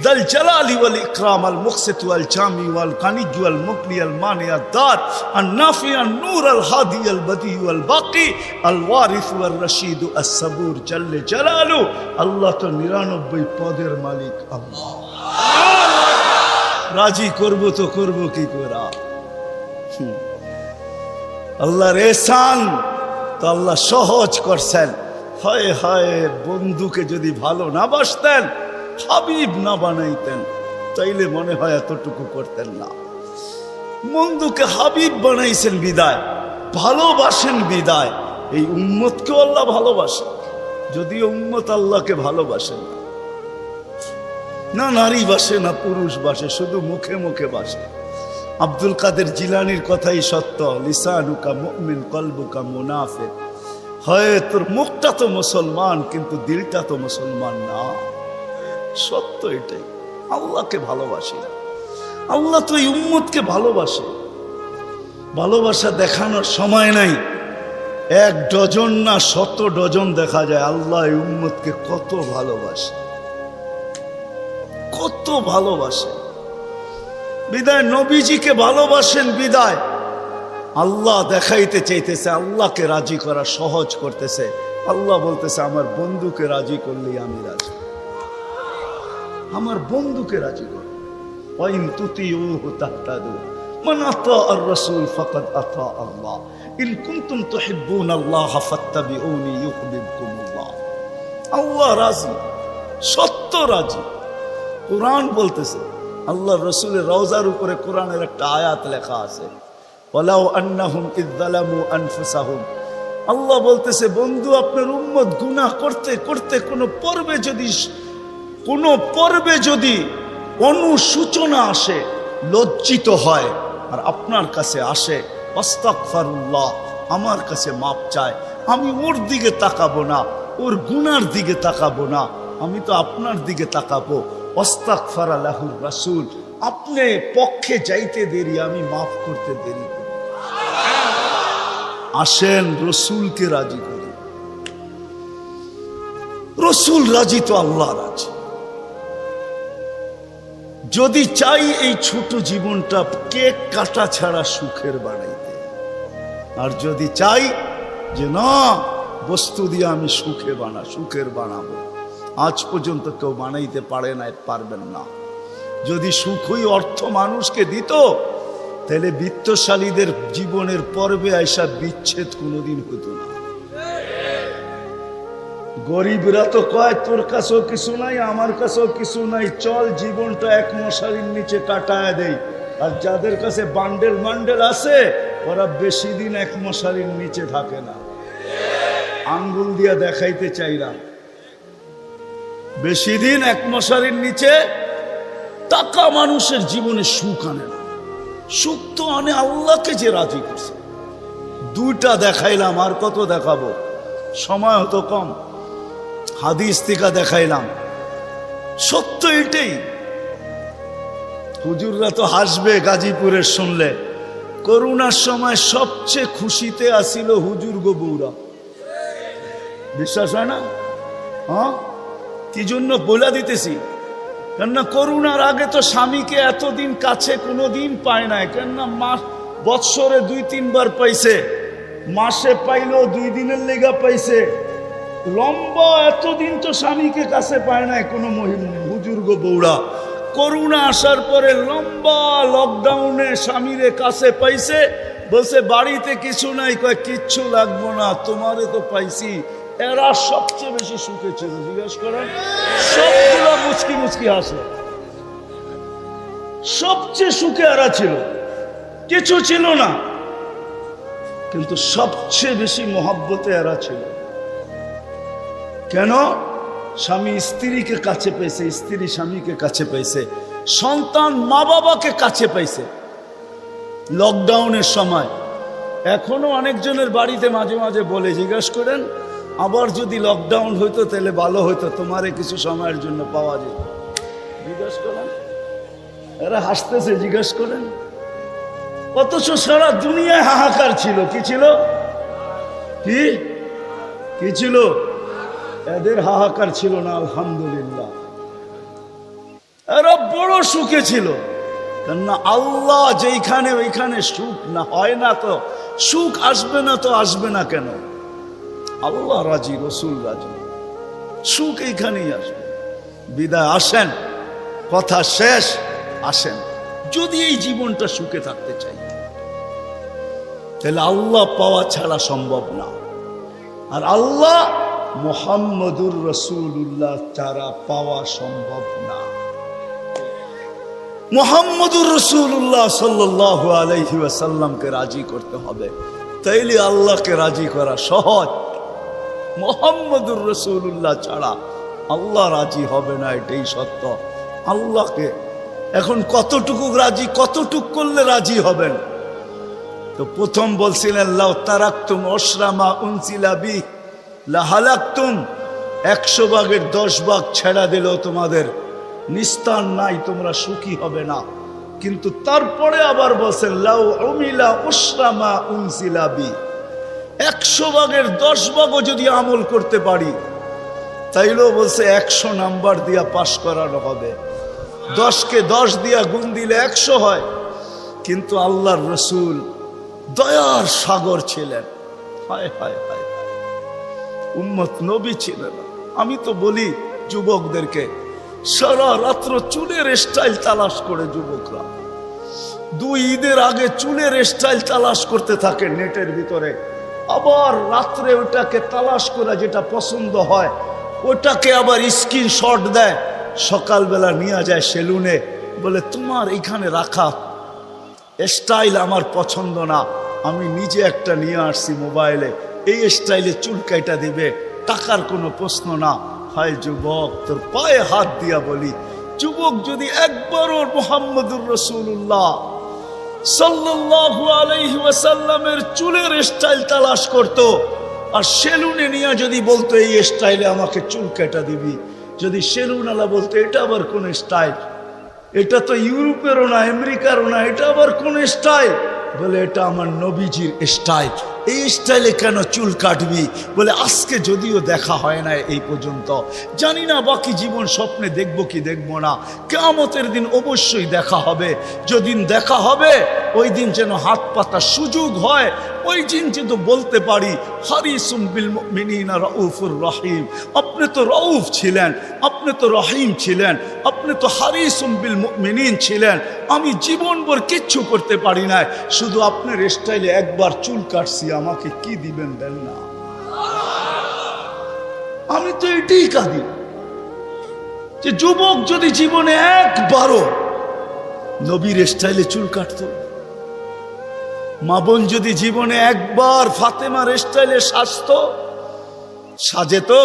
ذا الجلال والإكرام المقسط والجامع والغني والمغني المانع الدار النافع النور الهادي البديع والباقي الوارث والرشيد الصبور جل جلاله الله তো 99 পদের মালিক আল্লাহ। রাজি করবো তো করবো কি করে? আল্লাহর এহসান তো আল্লাহ সহজ করছেন। হায় হায়, বন্ধুকে যদি ভালো না বাসতেন, হাবিব না বানাইতেন, তাইলে মনে হয় এতটুকু করতেন না। বন্ধুকে হাবিব বানাইছেন বিদায়, ভালোবাসেন বিদায়, এই উম্মতকে আল্লাহ ভালোবাসেন। যদিও উম্মত আল্লাহকে ভালোবাসেন না, না নারী বাসে না পুরুষ বাসে, শুধু মুখে মুখে বাসে। আব্দুল কাদের জিলানির কথাই সত্য, লিসানুকা মুমিন কলবুকা মুনাফিক। হয় তোর মুখটা তো মুসলমান কিন্তু দিলটা তো মুসলমান না। সত্য এটাই। আল্লাহকে ভালোবাসি, আল্লাহ তো এই উম্মতকে ভালোবাসে। ভালোবাসা দেখানোর সময় নাই, 1 ডজন না 100 ডজন দেখা যায় আল্লাহ এই উম্মতকে কত ভালোবাসে, কত ভালোবাসে। বিদায় নবীজিকে ভালোবাসেন বিদায় আল্লাহ দেখাইতে চাইতেছে, আল্লাহকে রাজি করা সহজ করতেছে। আল্লাহ বলতেছে আমার বন্ধুকে রাজি করলেই আমি রাজি, আমার বন্ধুকে রাজি কর। ওয়াইন তুতিউহু তাহতাদু মান আতাআর রাসূল ফাকাদ আতা আল্লাহ ইন কুনতুম তুহিব্বুনাল্লাহ ফাত্তাবিউনি ইউহিব্বুকুমুল্লাহ। আল্লাহ রাজি, সত্য রাজি। কোরআন বলতেছে, আল্লাহ রসুলের রওজার উপরে কোরআনের একটা আয়াত লেখা আছে, ওয়ালাউ আন্নাহুম ইয যালামু আনফুসাহুম। আল্লাহ বলতেছে বন্ধু আপনার উম্মত গুনাহ করতে করতে কোনো পর্বে যদি অনুসূচনা আসে, লজ্জিত হয় আর আপনার কাছে আসে, আস্তাগফিরুল্লাহ, আমার কাছে মাপ চায়, আমি ওর দিকে তাকাবো না, ওর গুনার দিকে তাকাবো না, আমি তো আপনার দিকে তাকাবো। আস্তাগফারা লাহুর রাসূল, আপনি পক্ষে যাইতে দেরি, আমি মাফ করতে দেরি করি। আসেন রসুলকে রাজি করি। রসুল রাজি তো আল্লাহ রাজি। যদি চাই এই ছোট জীবনটা কেক কাটা ছাড়া সুখের বানাইতে, আর যদি চাই যে না বস্তু দিয়ে আমি সুখের বানাবো, আজ পর্যন্ত কেউ বানাইতে পারে না, পারবেন না। যদি সুখই অর্থ মানুষকে দিত, তাহলে বিত্তশালীদের জীবনের পর্বে আইসা বিচ্ছেদ কোনোদিন হতো না। গরিবরা তো কয় তোর কাছেও কিছু নাই, আমার কাছেও কিছু নাই, চল জীবনটা 1 মশারির নিচে কাটায় দেই। আর যাদের কাছে বান্ডেল আছে, ওরা বেশি দিন 1 মশারির নিচে থাকে না। আঙ্গুল দিয়া দেখাইতে চাইলাম। বেশি দিন এক মশারির নিচে টাকা মানুষের জীবনে সুখ আনে না। সুখ তো আনে আল্লাহকে যে রাজি করছে। দুইটা দেখাইলাম, আর কত দেখাবো, সময় হতো কম। হাদিস থেকে দেখাইলাম, সত্য এটাই। হুজুররা তো হাসবে গাজীপুরের শুনলে। করোনার সময় সবচেয়ে খুশিতে আসিল হুজুর গো বউরা। বিশ্বাস হয় না? হ্যাঁ, কি জন্য বলে দিতেছি, কেননা করোনার আগে তো স্বামীকে এতদিন কাছে কোনোদিন পায় নাই। কেননা মাস বৎসরে 2-3 বার পাইছে, মাসে পাইলো 2 দিনের লেগা পাইছে। লম্বা এতদিন তো স্বামীকে কাছে পায় নাই কোনো হুজুর গো বউরা। করোনা আসার পরে লম্বা লকডাউনে স্বামীরে কাছে পাইছে। বলছে বাড়িতে কিছু নাই, কয় কিচ্ছু লাগবো না, তোমারে তো পাইছি। এরা সবচেয়ে বেশি সুখে ছিল। জিজ্ঞেস করেন, সবগুলো মুচকি মুচকি হাসে। সবচেয়ে সুখে এরা ছিল, কিছু ছিল না, কিন্তু সবচেয়ে বেশি মহব্বতে এরা ছিল। কেন? স্বামী স্ত্রীকে কাছে পেয়েছে, স্ত্রী স্বামীকে কাছে পেয়েছে, সন্তান মা বাবাকে কাছে পাইছে লকডাউনের সময়। এখনো অনেকজনের বাড়িতে মাঝে মাঝে বলে, জিজ্ঞেস করেন আবার যদি লকডাউন হইতো তাহলে ভালো হইতো, তোমারে কিছু সময়ের জন্য পাওয়া যেত। জিজ্ঞেস করেন, এরা হাসতেছে। জিজ্ঞেস করেন, অথচ সারা দুনিয়ায় হাহাকার ছিল। কি ছিল? কি ছিল? এদের হাহাকার ছিল না। আলহামদুলিল্লাহ, এরা বড় সুখে ছিল। কেননা আল্লাহ যেইখানে ওইখানে সুখ না হয় না, তো সুখ আসবে না, তো আসবে না কেন? আল্লাহ রাজি, রসুল রাজি, সুখ এইখানেই আসবে। বিদায় আসেন, কথা শেষ। আসেন, যদি এই জীবনটা সুখে থাকতে চাই, তাহলে আল্লাহ পাওয়া ছাড়া সম্ভব না। আর আল্লাহ মুহাম্মদুর রাসূলুল্লাহ ছাড়া পাওয়া সম্ভব না। মুহাম্মদুর রাসূলুল্লাহ সাল্লাল্লাহু আলাইহি ওয়াসাল্লামকে রাজি করতে হবে, তাইলে আল্লাহকে রাজি করা সহজ। মুহাম্মদুর রাসূলুল্লাহ ছাড়া আল্লাহ রাজি হবে না, এটাই সত্য। আল্লাহকে এখন কতটুকু রাজি, কতটুকু করলে রাজি হবেন? তো প্রথম বলছিলেন, লাউ তারাকতুম আশরামা উনসিলা বি লাহালাকতুম। 100 ভাগের 10 ভাগ ছেড়া দিলেও তোমাদের নিস্তার নাই, তোমরা সুখী হবে না। কিন্তু তারপরে আবার বলছেন, লাউ উমিলা আশরামা উনসিলা বি, 100 ভাগের 10 ভাগও যদি আমল করতে পারি, তাইলেও বলছে 100 নাম্বার দিয়া পাশ করানো হবে। 10কে 10 দিয়া গুণ দিলে 100 হয়। কিন্তু আল্লাহর রসুল দয়ার সাগর ছিলেন। হায় হায় হায়, উম্মত নবী ছিলেন। আমি তো বলি যুবকদেরকে, সারা রাত্র চুলের স্টাইল তালাশ করে যুবকরা 2 ঈদের আগে চুলের স্টাইল তালাশ করতে থাকে নেটের ভিতরে। আবার রাত্রে ওটাকে তালাশ করে যেটা পছন্দ হয় ওটাকে আবার স্ক্রিনশট দেয়, সকালবেলা নিয়ে যায় সেলুনে। বলে তোমার এখানে রাখা স্টাইল আমার পছন্দ না, আমি নিজে একটা নিয়ে আসছি মোবাইলে, এই স্টাইলে চুল কাইটা দিবে, টাকার কোনো প্রশ্ন না। হায় যুবক, তোর পায়ে হাত দিয়া বলি, যুবক যদি একবারও মুহাম্মদুর রাসূলুল্লাহ সাল্লাল্লাহু আলাইহি ওয়াসাল্লামের চুলের স্টাইল তালাশ করত, আর সেলুনে নিয়ে যদি বলতো এই স্টাইলে আমাকে চুল কাটা দিবি, যদি সেলুনওয়ালা বলতো এটা আবার কোন স্টাইল, এটা তো ইউরোপেরও না আমেরিকারও না, এটা আবার কোন স্টাইল, বলে এটা আমার নবীজির স্টাইল, এই স্টাইলে কেন চুল কাটবি? বলে আজকে যদিও দেখা হয় না এই পর্যন্ত, জানি না বাকি জীবন স্বপ্নে দেখবো কি দেখবো না, কিয়ামতের দিন অবশ্যই দেখা হবে। যেদিন দেখা হবে ওই দিন যেন হাত পাতার সুযোগ হয়, ওই দিন যেন বলতে পারি হারিসুম বিল মুমিনিনা রাউফুর রহিম। আপনি তো রউফ ছিলেন, আপনি তো রহিম ছিলেন, আপনি তো হারিসুম বিল মুমিনিন ছিলেন। আমি জীবনভর কিচ্ছু করতে পারি না, শুধু আপনার স্টাইলে একবার চুল কাটছি, আমাকে কি দিবেন দেন না। আমি তো এটাই কাঁদি যে যুবক যদি জীবনে একবারও নবীর স্টাইলে চুল কাটতো, মা বোন যদি জীবনে একবার ফাতেমার স্টাইলে সাজতো, সাজে তো,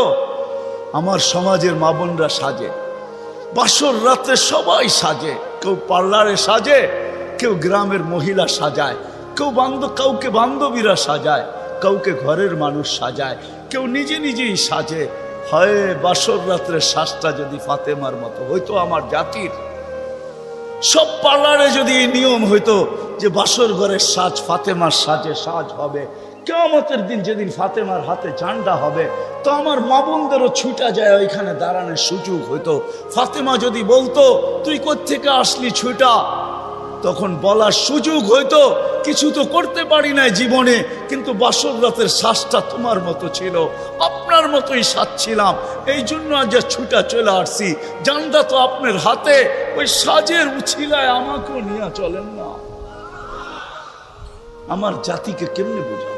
আমার সমাজের মা বোনরা সাজে, বাসর রাতে সবাই সাজে, কেউ পার্লারে সাজে, কেউ গ্রামের মহিলা সাজায়, কেউ কাউকে বান্ধবীরা সাজায়, কাউকে ঘরের মানুষ সাজায়, কেউ নিজে নিজেই সাজে। হয় বাসর রাত্রের সাজটা যদি ফাতেমার মতো হইতো, আমার জাতির সব পার্লারে যদি এই নিয়ম হইতো যে বাসর ঘরের সাজ ফাতেমার সাজে সাজ হবে, কিয়ামতের দিন যেদিন ফাতেমার হাতে ঝান্ডা হবে, তো আমার মা বোনদেরও ছুটা যায় ওইখানে দাঁড়ানোর সুযোগ হইতো। ফাতেমা যদি বলতো তুই কোত্থেকে আসলি ছুটা, তখন বলার সুযোগ হইতো কিছু তো করতে পারি না জীবনে, কিন্তু বাসর রাতের শ্বাসটা তোমার মতো ছিল, আপনার মতোই সাজছিলাম, এই জন্য আজ ছুটা চলে আসছি, জানটা তো আপনার হাতে, ওই সাজের উছিলায় আমাকেও নিয়ে চলেন না। আমার জাতিকে কেমনে বোঝাবো?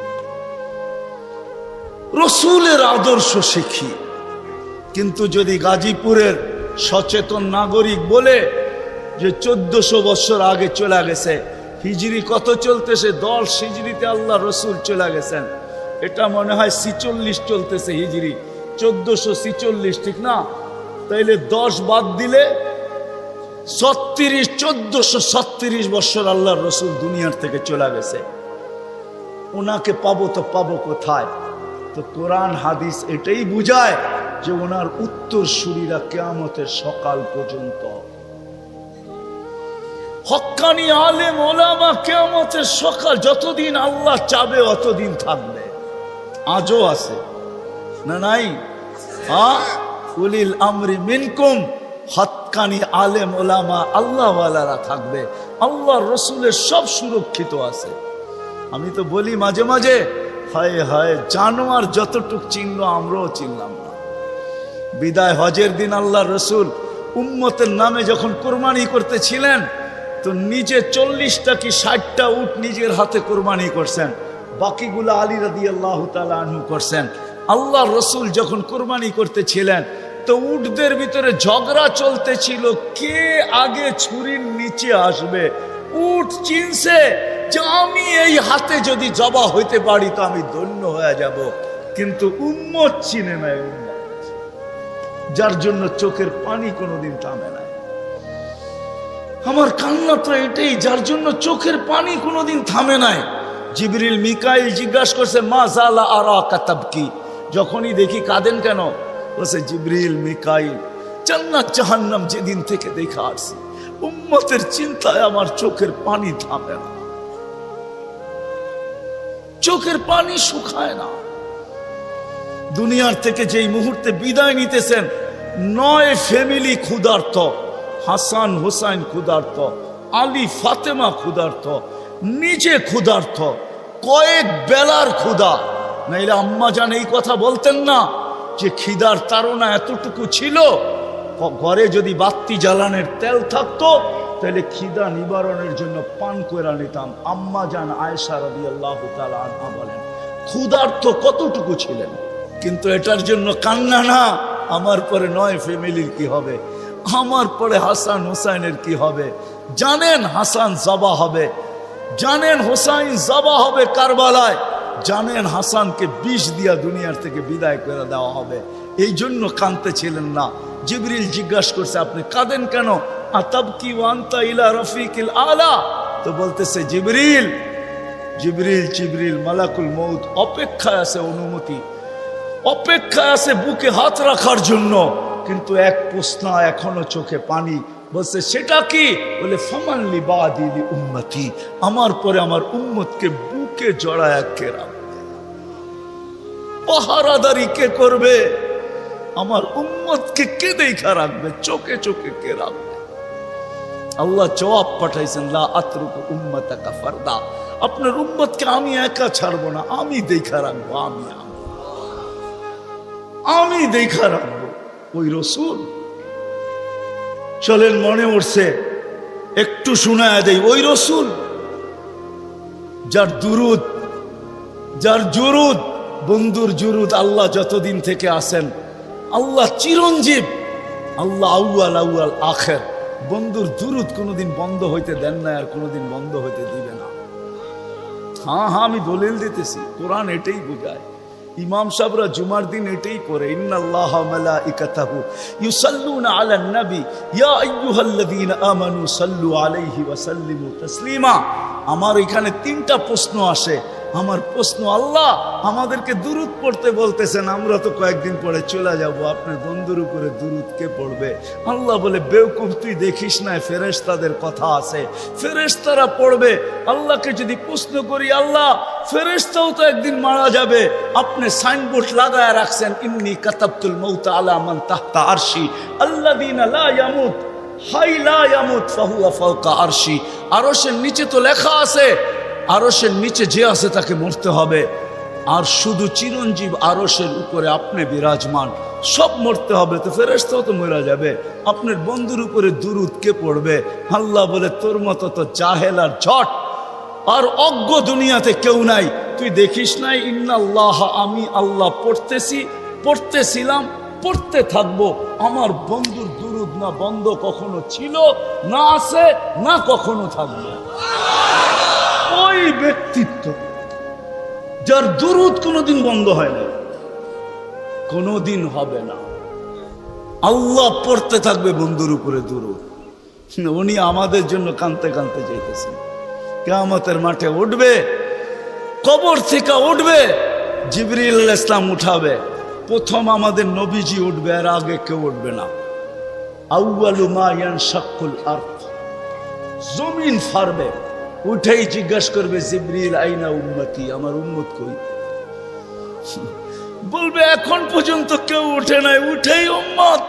রসুলের আদর্শ শিখি, কিন্তু যদি গাজীপুরের সচেতন নাগরিক বলে যে 1400 বছর আগে চলে গেছে, হিজরি কত চলতেছে? 10 হিজরিতে আল্লাহ রসুল চলে গেছেন, এটা মনে হয় 46 চলতেছে হিজরি, 1446, ঠিক না? তাইলে 10 বাদ দিলে 36, 1436 বছর আল্লাহ রসুল দুনিয়ার থেকে চলে গেছে। ওনাকে পাবো তো পাবো কোথায়? তো কোরআন হাদিস এটাই বুঝায় যে ওনার উত্তর সুরীরা কিয়ামতের সকাল পর্যন্ত, হক্কানি আলেম ওলামা কিয়ামতের সকাল, যতদিন আল্লাহ চাবে অতদিন থাকবে। আজও আছে না নাই? হ্যাঁ, উলিল আমরি মিনকুম, হক্কানি আলেম ওলামা আল্লাহওয়ালারা থাকবে, আল্লাহ রসুলের সব সুরক্ষিত আছে। আমি তো বলি মাঝে মাঝে, হায় হায়, জানোয়ার যতটুক চিনল আমরাও চিনলাম না। বিদায় হজের দিন আল্লাহ রসুল উম্মতের নামে যখন কোরবানি করতেছিলেন, তো নিজে 40টা কি 60টা উট নিজের হাতে কোরবানি করছেন, বাকিগুলো আলী রাদিয়াল্লাহু তাআলা আনহু করছেন। আল্লাহ রসুল যখন কোরবানি করতেছিলেন, তো উটদের ভিতরে ঝগড়া চলতেছিল, কে আগে ছুরির নিচে আসবে। উট চিনছে যে আমি এই হাতে যদি জবা হইতে পারি তো আমি ধন্য হয়ে যাব, কিন্তু উম্মত চিনে নাই, যার জন্য চোখের পানি কোনোদিন থামে নাই। আমার কান্না তো এটাই, যার জন্য চোখের পানি কোনোদিন থামে নাই। জিবরিল মিকাইল জিজ্ঞাসা করছে, মা জালা আরাকা তাবকি, যখনই দেখি কাঁদেন কেন? বলছে জিবরিল মিকাইল, জান্নাত জাহান্নাম যেদিন থেকে দেখা আসছি, উম্মতের চিন্তায় আমার চোখের পানি থামে না, চোখের পানি শুকায় না। দুনিয়ার থেকে যেই মুহূর্তে বিদায় নিতেছেন, 9 ফ্যামিলি ক্ষুধার্ত, হাসান হুসাইন ক্ষুধার্ত, আলী ফাতেমা ক্ষুধার্ত, নিজে ক্ষুধার্ত, কয়েক বেলার ক্ষুধা। নাইলে আম্মা জান এই কথা বলতেন না যে খিদার তাড়না এতটুকু ছিল, ঘরে যদি বাতি জ্বালানোর তেল থাকতো তাহলে খিদা নিবারণের জন্য পান করে নিতাম। আম্মা জান আয়েশা রাদিয়াল্লাহু তাআলা আনহা বলেন, ক্ষুধার্ত কতটুকু ছিলেন। কিন্তু এটার জন্য কান্না না, আমার পরে 9 ফ্যামিলির কি হবে, আমার পরে হাসান হুসাইনের কি হবে। জানেন হাসান জবা হবে, জানেন হুসাইন জবা হবে কারবালায়, জানেন হাসানকে বিষ দিয়া দুনিয়ার থেকে বিদায় করে দেওয়া হবে, এই জন্য কাঁদতে ছিলেন না। জিবরিল জিজ্ঞাসা করছে, আপনি কাঁদেন কেন? আতাবকি ওয়া আনতা ইলা রফিকিল আলা, তো বলতেছে জিবরিল জিবরিল জিবরিল মালাকুল মউত অপেক্ষায় আছে, অনুমতি অপেক্ষায় আছে বুকে হাত রাখার জন্য, কিন্তু এক প্রশ্ন এখনো চোখে পানি। বলছে সেটা কি? বলে ফামান লি বাদি লি উম্মতি, আমার পরে আমার উম্মতকে বুকে জড়ায় কে রাখবে, পাহারাদারি কে করবে, আমার উম্মতকে কে দেখা রাখবে, চোখে চোখে কে রাখবে। আল্লাহ জবাব পাঠাইছেন, লা আতরুকু উম্মতাকা ফারদা, আপনার উম্মতকে আমি একা ছাড়বো না, আমি দেখা রাখবো, আমি দেখা রাখবো। ওই রসুল চলেন, মনে উঠছে একটু শোনায় দেই, ওই রসুল যার দুরুদ, যার জুরুদ, বন্ধুর জুরুদ আল্লাহ যতদিন থেকে আসেন, আল্লাহ চিরঞ্জীব, আল্লাহ আউয়াল আউয়াল আখের, বন্ধুর দুরুদ কোনোদিন বন্ধ হইতে দেন না, আর কোনোদিন বন্ধ হইতে দিবে না। হ্যাঁ হ্যাঁ, আমি দলিল দিতেছি, কোরআন এটাই বোঝায়। ইমাম সাহেবরা জুমার দিন এটাই করে, ইন্নাল্লাহা মালাইকাতাহু ইউসাল্লুনা আলান নবী ইয়া আইয়ুহাল্লাযীনা আমানু সাল্লু আলাইহি ওয়া সাল্লিমু তাসলিমা। আমার এখানে 3টা প্রশ্ন আসে। আমার প্রশ্ন, আল্লাহ আমাদেরকে দুরূদ পড়তে বলতেছেন, আমরা তো কয়েকদিন পরে চলে যাব, আপনার বন্ধুর উপরে দুরূদ কে পড়বে? আল্লাহ বলে, বেওকুফ, তুই দেখিস না ফেরেশতাদের কথা আছে, ফেরেশতারা পড়বে। আল্লাহকে যদি প্রশ্ন করি, আল্লাহ ফেরেশতাও তো একদিন মারা যাবে, আপনি সাইনবোর্ড লাগায় রাখছেন, ইন্নী কাতাবতুল মাউতা আলা মান তাহতা আরশি আল্লাযীনা লা ইয়ামুত হাই লা ইয়ামুত ফাহুয়া ফাওকা আরশি। আরশের নিচে তো লেখা আছে, আরশের নিচে যে আছে তাকে মরতে হবে, আর শুধু চিরঞ্জীব আরশের উপরে আপনি বিরাজমান, সব মরতে হবে, তো ফেরেশতাও তো মরা যাবে, আপনার বন্ধুর উপরে দুরূদ কে পড়বে? আল্লাহ বলে, তোর মতো তো জাহেল আর ঝট আর অজ্ঞ দুনিয়াতে কেউ নাই, তুই দেখিস নাই ইন্নাল্লাহ, আমি আল্লাহ পড়তেছিলাম, পড়তে থাকবো। আমার বন্ধুর দুরূদ না বন্ধ কখনো ছিল, না আছে, না কখনো থাকবে। ওই ব্যক্তিত্ব যার দুরূদ কোনোদিন বন্ধ হয় না, কোনোদিন হবে না, আল্লাহ পড়তে থাকবে বন্ধুর উপরে দুরূদ। উনি আমাদের জন্য কাঁদতে কাঁদতে যাইতেছেন, কিয়ামতের মাঠে উঠবে, কবর থেকে উঠবে, জিবরিল আলাইহিস সালাম উঠাবে, প্রথম আমাদের নবীজি উঠবে, আর আগে কেউ উঠবে না। আউয়ালু মা ইয়ানশাক্কুল আরদ, জমিন ফাড়বে, উঠেই জিজ্ঞাসা করবে, জিবরিল আইনা উম্মতি, আমার উম্মত কই? বলবে, এখন পর্যন্ত কেউ উঠে নাই, উঠেই উম্মত।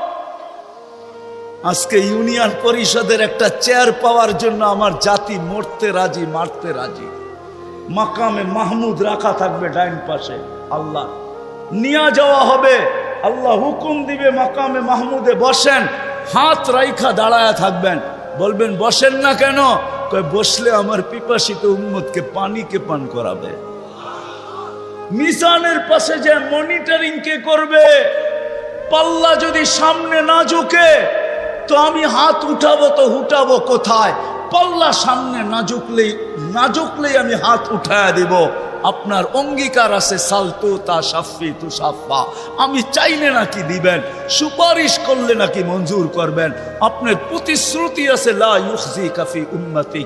আজকে ইউনিয়ন পরিষদের একটা চেয়ার পাওয়ার জন্য আমার জাতি মরতে রাজি, মারতে রাজি। মাকামে মাহমুদ রাখা থাকবে ডাইন পাশে, আল্লাহ নিয়ে যাওয়া হবে, আল্লাহ হুকুম দিবে মাকামে মাহমুদে বসেন, হাত রাইখা দাঁড়ায় থাকবেন, বলবেন বসেন না কেন? বসলে আমার পিপাসিত উম্মতকে পানি কে পান করাবে। মিজানের পাশে যে মনিটরিং কে করবে? পাল্লা যদি সামনে না ঝুঁকে তো আমি হাত উঠাবো, তো উঠাবো কোথায়? পাল্লা সামনে না ঝুঁকলেই আমি হাত উঠায়া দিব। আপনার অঙ্গীকার আছে, সালতু তা সাফি তু সাফা, আমি চাইলে নাকি দিবেন, সুপারিশ করলে নাকি মঞ্জুর করবেন। আপনার প্রতিশ্রুতি আছে, লা ইউখজিকা ফি উম্মতি,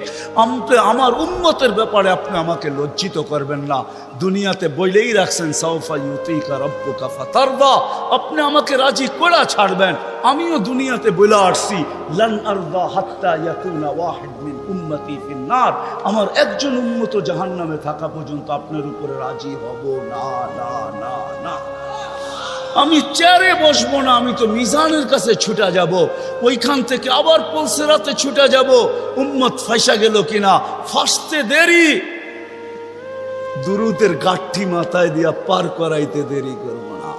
আমার উম্মতের ব্যাপারে আপনি আমাকে লজ্জিত করবেন না। দুনিয়াতে বইলেই রাখছেন, সাউফা ইউতিকা রাব্বুকা ফাতারদা, আপনি আমাকে রাজি করা ছাড়বেন। আমিও দুনিয়াতে বলে আসছি, লান আরদা হাত্তা ইয়াকুনা ওয়াহিদ মিন উম্মতি ফিন নার, আমার একজন উম্মত জাহান্নামে থাকা পর্যন্ত আপনার উপরে রাজি হব না, না, না, না। আমি চেয়ারে বসবো না, আমি তো মিজানের কাছে ছুটা যাব, ওইখান থেকে আবার পুলসিরাতে ছুটা যাব, উম্মত ফাঁসা গেল কিনা, ফাঁসতে দেরি, দুরূদের গাঠি মাথায় দিয়া পার করাইতে দেরি করব না।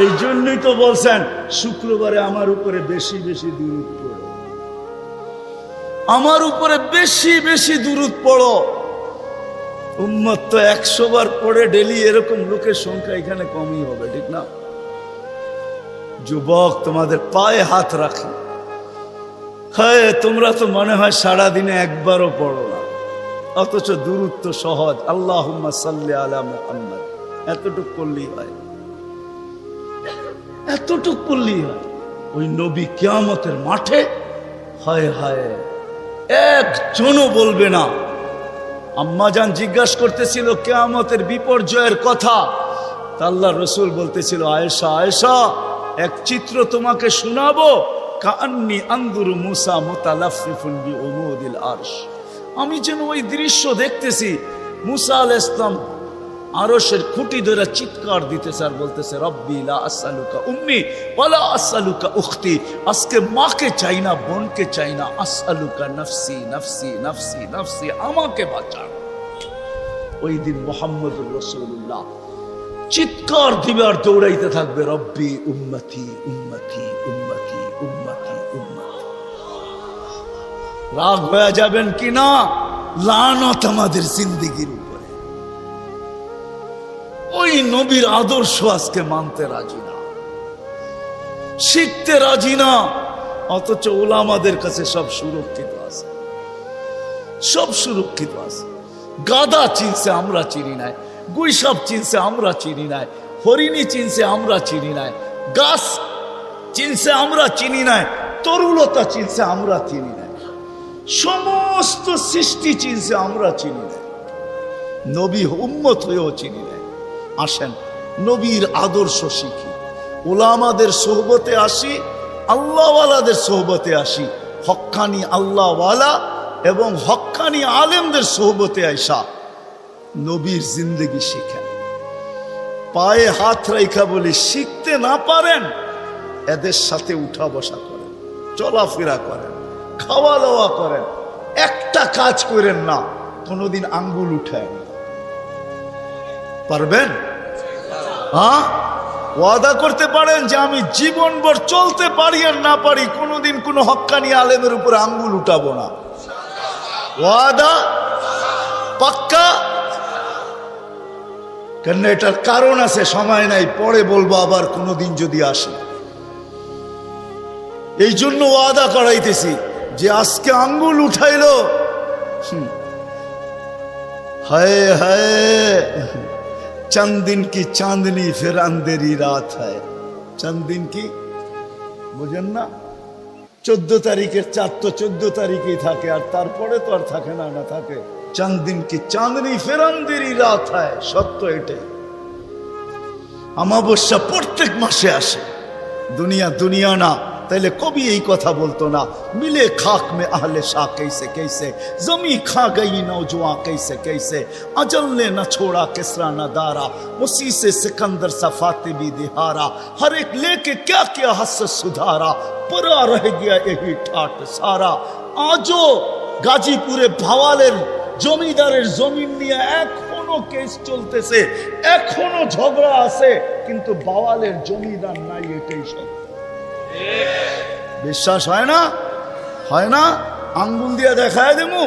এই জন্যই তো বলছেন, শুক্রবারে আমার উপরে বেশি বেশি দুরূদ পড়ো, আমার উপরে বেশি বেশি দুরূদ পড়ো। উম্মত তো 100 বার পড়ে ডেলি, এরকম লোকের সংখ্যা এখানে কমই হবে, ঠিক না? যুবক, তোমাদের পায়ে হাত রাখি, হ্যাঁ তোমরা তো মনে হয় সারাদিনে একবারও পড়ো না, অথচ দুরূদ তো সহজ, আল্লাহুম্মা সাল্লি আলা মুহাম্মদ, এতটুক পড়লেই হয়, এতটুক পড়লেই হয়। ওই নবী কিয়ামতের মাঠে, হায় হায়, একজনও বলবে না। আম্মাজান জিজ্ঞাসা করতেছিল কিয়ামতের বিপর্যয়ের কথা, আল্লাহ রসুল বলতেছিল, আয়েশা আয়েশা, এক চিত্র তোমাকে শোনাবো, কান্নি আনদুরু মুসা মুতালাফফিফুন বিউমুদিল আরশ, আমি যেন ওই দৃশ্য দেখতেছি, মুসা আলাইহিস সালাম আরশের খুঁটি ধরে চিৎকার দিতেছে আর বলতেছে, রব্বি লা আসআলুকা উম্মি ওয়ালা আসআলুকা উখতি, আজকে মাকে চাই না, বোনকে চাই না, আসআলুকা নফসি নফসি নফসি নফসি, আমাকে বাঁচান। ওই দিন মুহাম্মদুর রাসূলুল্লাহ চিৎকার দিবে আর দৌড়াইতে থাকবে, রব্বি উম্মতি উম্মতি উম্মতি উম্মতি উম্মতি। রাগ হয়ে যাবেন কিনা? লানত আমাদের জিন্দেগির উপরে। ওই নবীর আদর্শ আজকে মানতে রাজি না, শিখতে রাজি না, অথচ ওলামাদের কাছে সব সুরক্ষিত আছে, সব সুরক্ষিত আছে। গাদা চিনছে, আমরা চিনি নাই, গুইসাপ চিনছে, আমরা চিনি নাই। হরিণী চিনছে, আমরা চিনি নাই। গাছ চিনছে, আমরা চিনি নাই। তরুলতা চিনছে, আমরা চিনি নাই। সমস্ত সৃষ্টি চিনছে, আমরা চিনি নাই। নবী উম্মত হয়েও চিনি নাই। আসেন নবীর আদর্শ শিখি, উলামাদের সোহবতে আসি, আল্লাহওয়ালাদের সোহবতে আসি। হক্কানি আল্লাহওয়ালা এবং হক্কানি আলেমদের সোহবতে আইসা নবীর জিন্দগি শিখেন। পায়ে হাত রেখা বলি, শিখতে না পারেন এদের সাথে উঠা বসা করেন, চলাফেরা করেন, খাওয়া দাওয়া করেন, একটা কাজ করেন না কোনোদিন আঙ্গুল উঠায় না। পারবেন? হ্যাঁ, ওয়াদা করতে পারেন যে আমি জীবনভর চলতে পারি আর না পারি কোনোদিন কোনো হক্কানি আলেমের উপর আঙ্গুল উঠাবো না। ওয়াদা পাক্কা? কেন এটার কারণ আছে, সময় নাই, পরে বলবো আবার কোনোদিন যদি আসে। এই জন্য ওয়াদা করাইতেছি যে আজকে আঙ্গুল উঠাইলো, হায় হায় चंद दिन की चांदनी फिर अंधेरी रात है। चंद दिन की বুঝেন না? 14 তারিখের চাঁদ তো 14 তারিখেই থাকে, আর তারপরে তো আর থাকে না। না থাকে। चंद दिन की चांदनी फिर अंधेरी रात है। সত্য এটাই। অমাবস্যা প্রত্যেক মাসে আসে। দুনিয়া দুনিয়া না, তাইলে কবি এই কথা বলতো না, মিলে খাক মে আহলে শাহ कैसे कैसे, जमी खा गई नौजवान कैसे कैसे, अजल ने न छोड़ा किसरा न दारा, उसी से सिकंदर सफाते भी दिहारा, हर एक लेके क्या क्या हसरत सुधारा, परा रह गया यही ठाट सारा। आजो গাজীপুরে ভাওয়ালের জমিদারের জমিন নিয়ে এখনো কেস চলতেছে, এখনো ঝগড়া আছে, কিন্তু ভাওয়ালের জমিদার নাই, এটাই সত্য। বিশ্বাস হয় না? হয় না? আঙ্গুল দিয়ে দেখায় দেবো।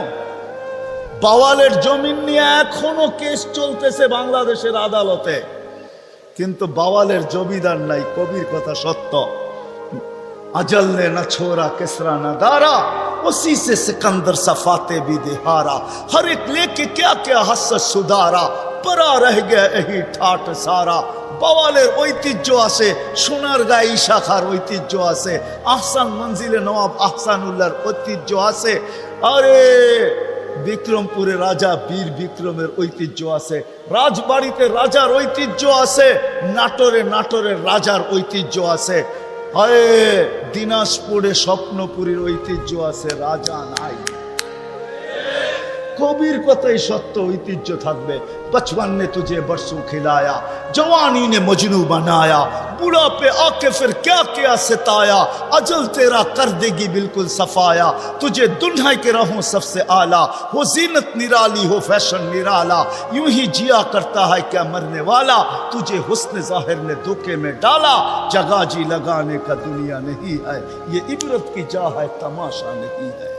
বাওয়ালের জমিন নিয়ে এখনো কেস চলতেছে বাংলাদেশের আদালতে, কিন্তু বাওয়ালের জমিদার নাই। কবির কথা সত্য। अजल ने न छोड़ा किसरा न दारा, उसी से सिकंदर सफाते भी दिहारा, हर एक लेके क्या क्या हसरत सुधारा, परा रह गया यही ठाट सारा। বাওয়ালের ঐতিহ্য আছে, সোনারগাঁ শাখার ঐতিহ্য আছে, আহসান মঞ্জিলে নওয়াব আহসানুল্লাহর ঐতিহ্য আছে, আরে বিক্রমপুরে রাজা বীর বিক্রমের ঐতিহ্য আছে, রাজবাড়িতে রাজার ঐতিহ্য আছে, নাটোরের রাজার ঐতিহ্য আছে, আরে দিনাজপুরে স্বপ্নপুরীর ঐতিহ্য আছে, রাজা নাই। কবির কথাই সত্য, ঐতিহ্য থাকবে। बचपन ने तुझे बरसों खिलाया, जवानी ने मजनू बनाया, बुढ़ापे आके फिर क्या क्या सताया, अजल तेरा कर देगी बिल्कुल सफाया, तुझे दुल्हा के रहूं सबसे आला, हो जीनत निराली हो फैशन निराला, यूं ही जिया करता है क्या मरने वाला, तुझे हुस्न जाहिर ने धोखे में डाला, जगह जी लगाने का दुनिया नहीं है, ये इबरत की जा है तमाशा नहीं है।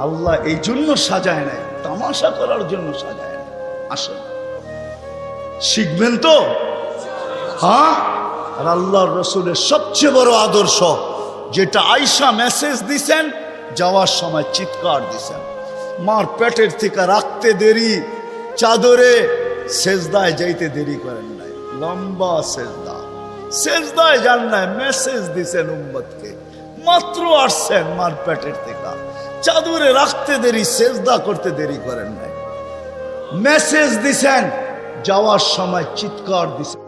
আল্লাহ এই জন্য সাজায় নাই, তামাশা করার জন্য সাজায় নাই। আসেন শিখবেন তো? হ্যাঁ। আর আল্লাহর রসুলের সবচেয়ে বড় আদর্শ যেটা আয়েশা মেসেজ দিছেন, যাওয়ার সময় চিৎকার দিছেন, মার পেটের থেকে রাখতে দেরি, চাদরে সেজদায় যাইতে দেরি করেন নাই, লম্বা সেজদা, সেজদায় যান নাই, মেসেজ দিছেন উম্মতকে। মাত্র আসছেন মার পেটের থেকে, চাদরে রাখতে দেরি, সেজদা করতে দেরি করেন নাই, মেসেজ দিছেন, যাওয়ার সময় চিৎকার দিছেন।